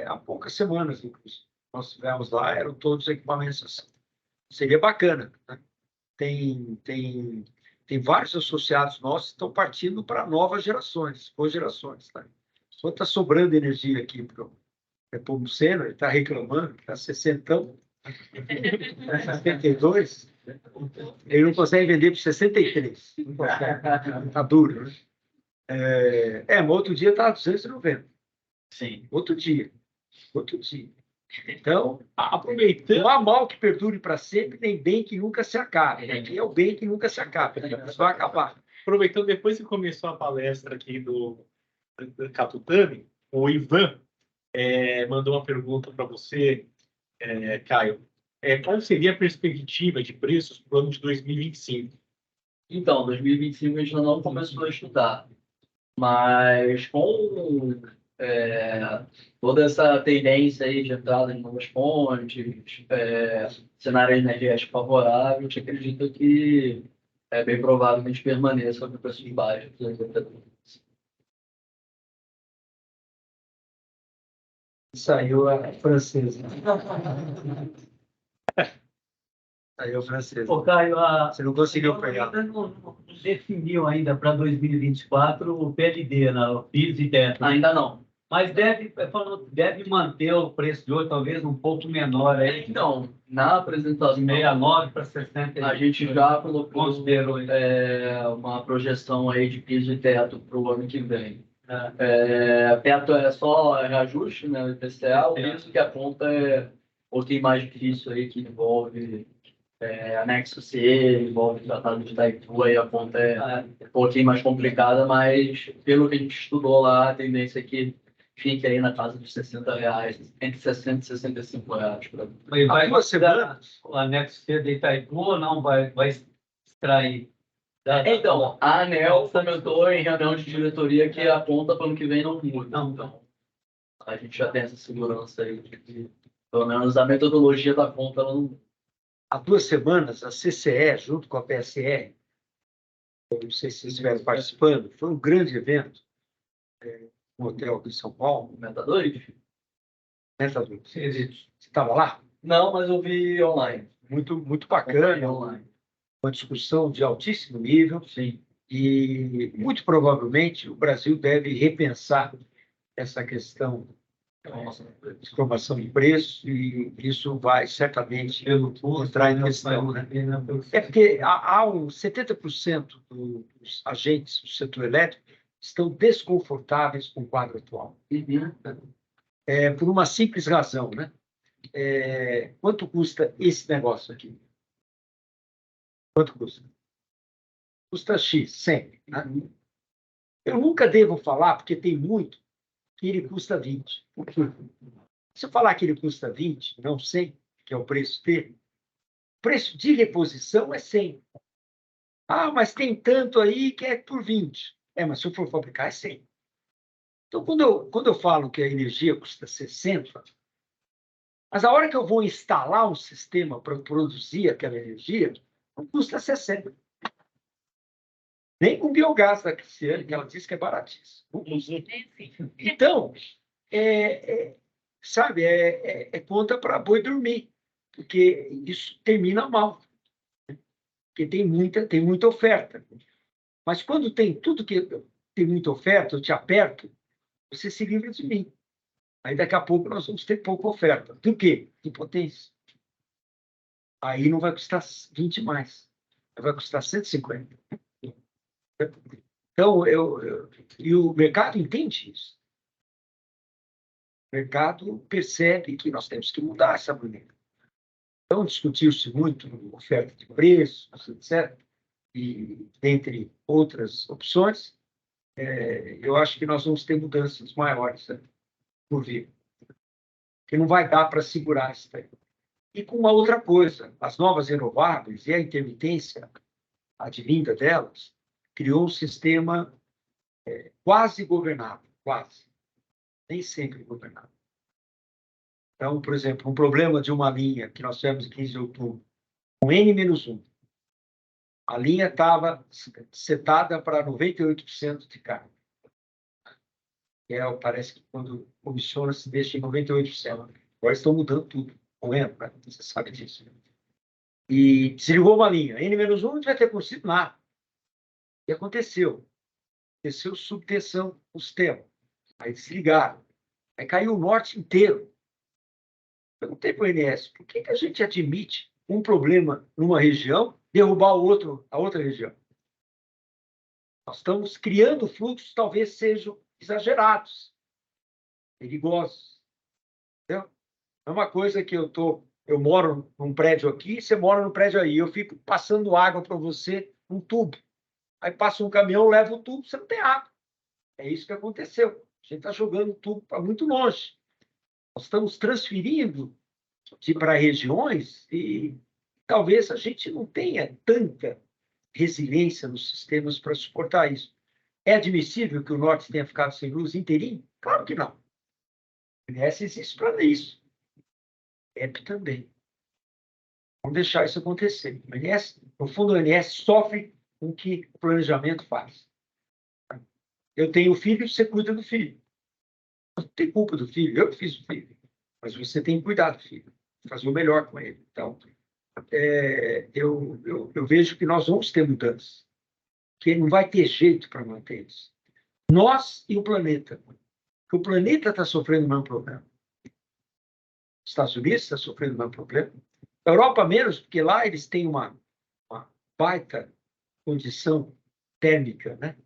há poucas semanas, inclusive. Nós estivemos lá, eram todos equipamentos assim. Seria bacana, né? Tem vários associados nossos que estão partindo para novas gerações, cogerações. Tá? Só está sobrando energia aqui para o Nepomuceno, ele está reclamando, está 60, 72, ele não consegue vender por 63. Está duro, né? Mas outro dia está 290. Sim. Outro dia. Então, aproveitando, não há mal que perdure para sempre, nem bem que nunca se acabe. Aqui é o bem que nunca se acaba. Isso vai acabar. Aproveitando, depois que começou a palestra aqui do Capitani, o Ivan mandou uma pergunta para você Caio, qual seria a perspectiva de preços para o ano de 2025? Então, 2025 a gente ainda não começou a estudar, mas com toda essa tendência aí de entrada de novas fontes, cenário energético favorável, a gente acredita que é bem provável que a gente permaneça com preços baixos. Saiu a francesa. Saiu a francesa. Ô, Caio, Você não conseguiu pegar. ainda não definiu ainda para 2024 o PLD, o PIS e teto. Ainda não. Mas deve manter o preço de hoje, talvez um pouco menor aí. Então, na apresentação, De 69 para 60. a gente já colocou Considerou. uma projeção aí de piso e teto para o ano que vem. É. Teto é só reajuste, né, o IPCA, o piso que a conta é um pouquinho mais difícil aí, que envolve anexo C, envolve o Tratado de Itaipu, aí a conta é um pouquinho mais complicada, mas pelo que a gente estudou lá, a tendência é que fique aí na casa dos R$60, entre 60 e 65 reais. Mas vai Duas semanas. o anexo C de Itaipu ou não vai extrair? Então, a ANEEL comentou em reunião de diretoria que a conta para o ano que vem não muda. Então, a gente já tem essa segurança aí de que, pelo menos, a metodologia da conta ela não. Há 2 semanas, a CCE, junto com a PSR, eu não sei se vocês estiveram participando, foi um grande evento no hotel aqui em São Paulo. Mentadores? Você estava lá? Não, mas eu vi online. Muito bacana, Online. uma discussão de altíssimo nível. Sim. E, muito provavelmente, o Brasil deve repensar essa questão de formação de preço, e isso vai certamente entrar em questão. Né? É porque há 70% dos agentes do setor elétrico estão desconfortáveis com o quadro atual. Por uma simples razão. Né? Quanto custa esse negócio aqui? Quanto custa? Custa X, sempre. Né? Eu nunca devo falar, porque tem muito, que ele custa 20. Por quê? Se eu falar que ele custa 20, não 100, que é o preço dele, o preço de reposição é 100. Ah, mas tem tanto aí que é por 20. Mas se eu for fabricar, é 100. Então, quando eu falo que a energia custa 60, mas a hora que eu vou instalar um sistema para produzir aquela energia, não custa 60. Nem com biogás da Cristiane, que ela disse que é baratíssimo. Então, sabe, conta para boi dormir, porque isso termina mal. Porque tem muita oferta. Mas quando tem tudo que tem muita oferta, eu te aperto, você se livra de mim. Aí daqui a pouco nós vamos ter pouca oferta. Por quê? De potência. Aí não vai custar 20 mais. Vai custar 150. Então, e o mercado entende isso. O mercado percebe que nós temos que mudar essa maneira. Então, discutiu-se muito oferta de preços, etc. E, dentre outras opções, eu acho que nós vamos ter mudanças maiores, né, por vir. Que não vai dar para segurar isso daí. E com uma outra coisa, as novas renováveis e a intermitência advinda delas, criou um sistema quase governável, quase. Nem sempre governável. Então, por exemplo, um problema de uma linha que nós tivemos em 15 de outubro, com N-1, a linha estava setada para 98% de carga. Parece que quando comissiona se deixa em 98%. Agora estão mudando tudo, correndo, né? Você sabe disso. E desligou uma linha. N-1 não vai ter acontecido nada. E aconteceu. Aconteceu subtensão no sistema. Aí desligaram. Aí caiu o norte inteiro. Perguntei para o INS, por que a gente admite um problema numa região derrubar a outra região? Nós estamos criando fluxos que talvez sejam exagerados, perigosos. Entendeu? É uma coisa que eu moro num prédio aqui, você mora num prédio aí, eu fico passando água para você num tubo. Aí passa um caminhão, leva o tubo, você não tem água. É isso que aconteceu. A gente está jogando o tubo para muito longe. Nós estamos transferindo de ir para regiões e talvez a gente não tenha tanta resiliência nos sistemas para suportar isso. É admissível que o Norte tenha ficado sem luz inteirinho? Claro que não. O INS existe para isso. EP também. Vamos deixar isso acontecer. O INS, no fundo, o INS sofre com o que o planejamento faz. Eu tenho filho, você cuida do filho. Não tem culpa do filho, eu que fiz o filho. Mas você tem que cuidar do filho, fazer o melhor com ele. Então, eu vejo que nós vamos ter mudanças, que não vai ter jeito para manter isso. Nós e o planeta. Porque o planeta está sofrendo o mesmo problema. Os Estados Unidos está sofrendo o mesmo problema. A Europa menos, porque lá eles têm uma baita condição térmica, né?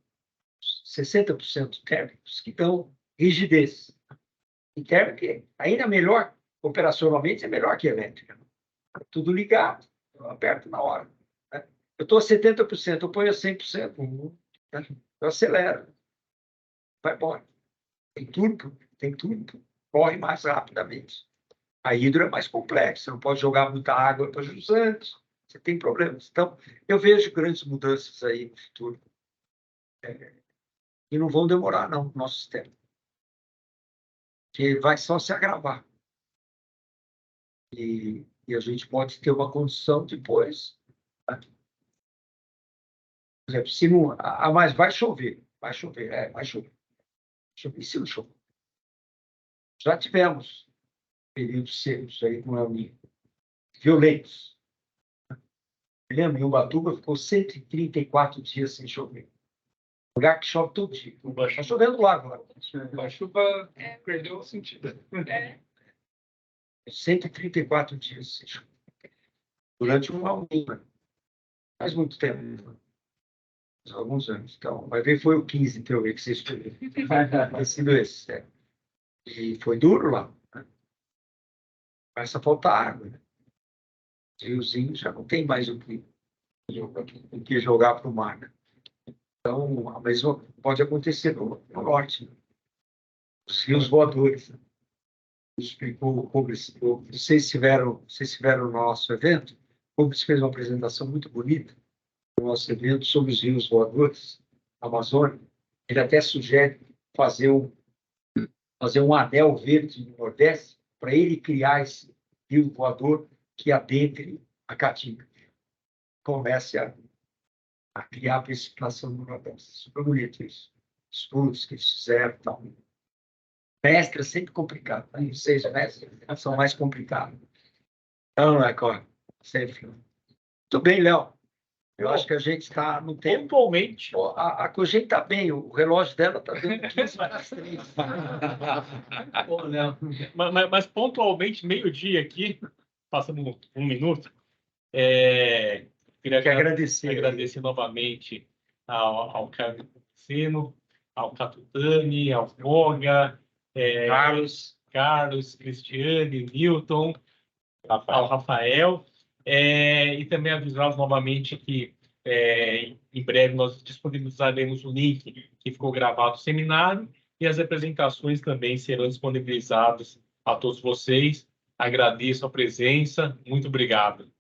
60% térmicos, que dão rigidez. E térmica ainda melhor, operacionalmente, é melhor que elétrica. Tudo ligado, eu aperto na hora. Né? Eu estou a 70%, eu ponho a 100%, né? Eu acelero. Vai embora. Tem turbo, corre mais rapidamente. A hidro é mais complexa, você não pode jogar muita água para os antes, você tem problemas. Então, eu vejo grandes mudanças aí no futuro. E não vão demorar, não, no nosso sistema. Que vai só se agravar. E a gente pode ter uma condição depois. Né? Por exemplo, se não, mas vai chover. Vai chover. E se não chover? Já tivemos períodos secos aí com El Niño, violentos. Eu lembro, em Ubatuba ficou 134 dias sem chover. Lugar que chove todo dia. Está chovendo lá agora. A chuva perdeu o sentido. 134 dias sem chover. Durante um ano. Faz muito tempo. Faz alguns anos. Então, vai ver, foi o 15, então, que você escolheu. Vai sido esse. E foi duro lá. Né? Começa a faltar água. Né? Os riozinhos já não tem mais o que jogar para o mar. Né? Então, a mesma pode acontecer no norte. Né? Os rios voadores. Né? Explicou o Rubens. Vocês tiveram no nosso evento. O Rubens fez uma apresentação muito bonita no nosso evento sobre os rios voadores da Amazônia. Ele até sugere fazer um anel verde no Nordeste para ele criar esse rio voador que adentre a Caatinga. Comece a criar precipitação no Nordeste. Super bonito isso. Estudos que eles fizeram e tal. Mestre é sempre complicado. Né? Os 6 mestres são mais complicados. Então, sempre. Muito bem, Léo. Eu acho que a gente está no tempo. Pontualmente. A Cogente está bem, o relógio dela está dando 15 para 3. Mas pontualmente, meio-dia aqui, passando um minuto, queria agradecer novamente ao Cassino, ao Catutani, ao Foga, Carlos, Cristiane, Newton, ao Rafael, e também avisá-los novamente que em breve nós disponibilizaremos o link que ficou gravado do seminário e as apresentações também serão disponibilizadas a todos vocês. Agradeço a presença, muito obrigado.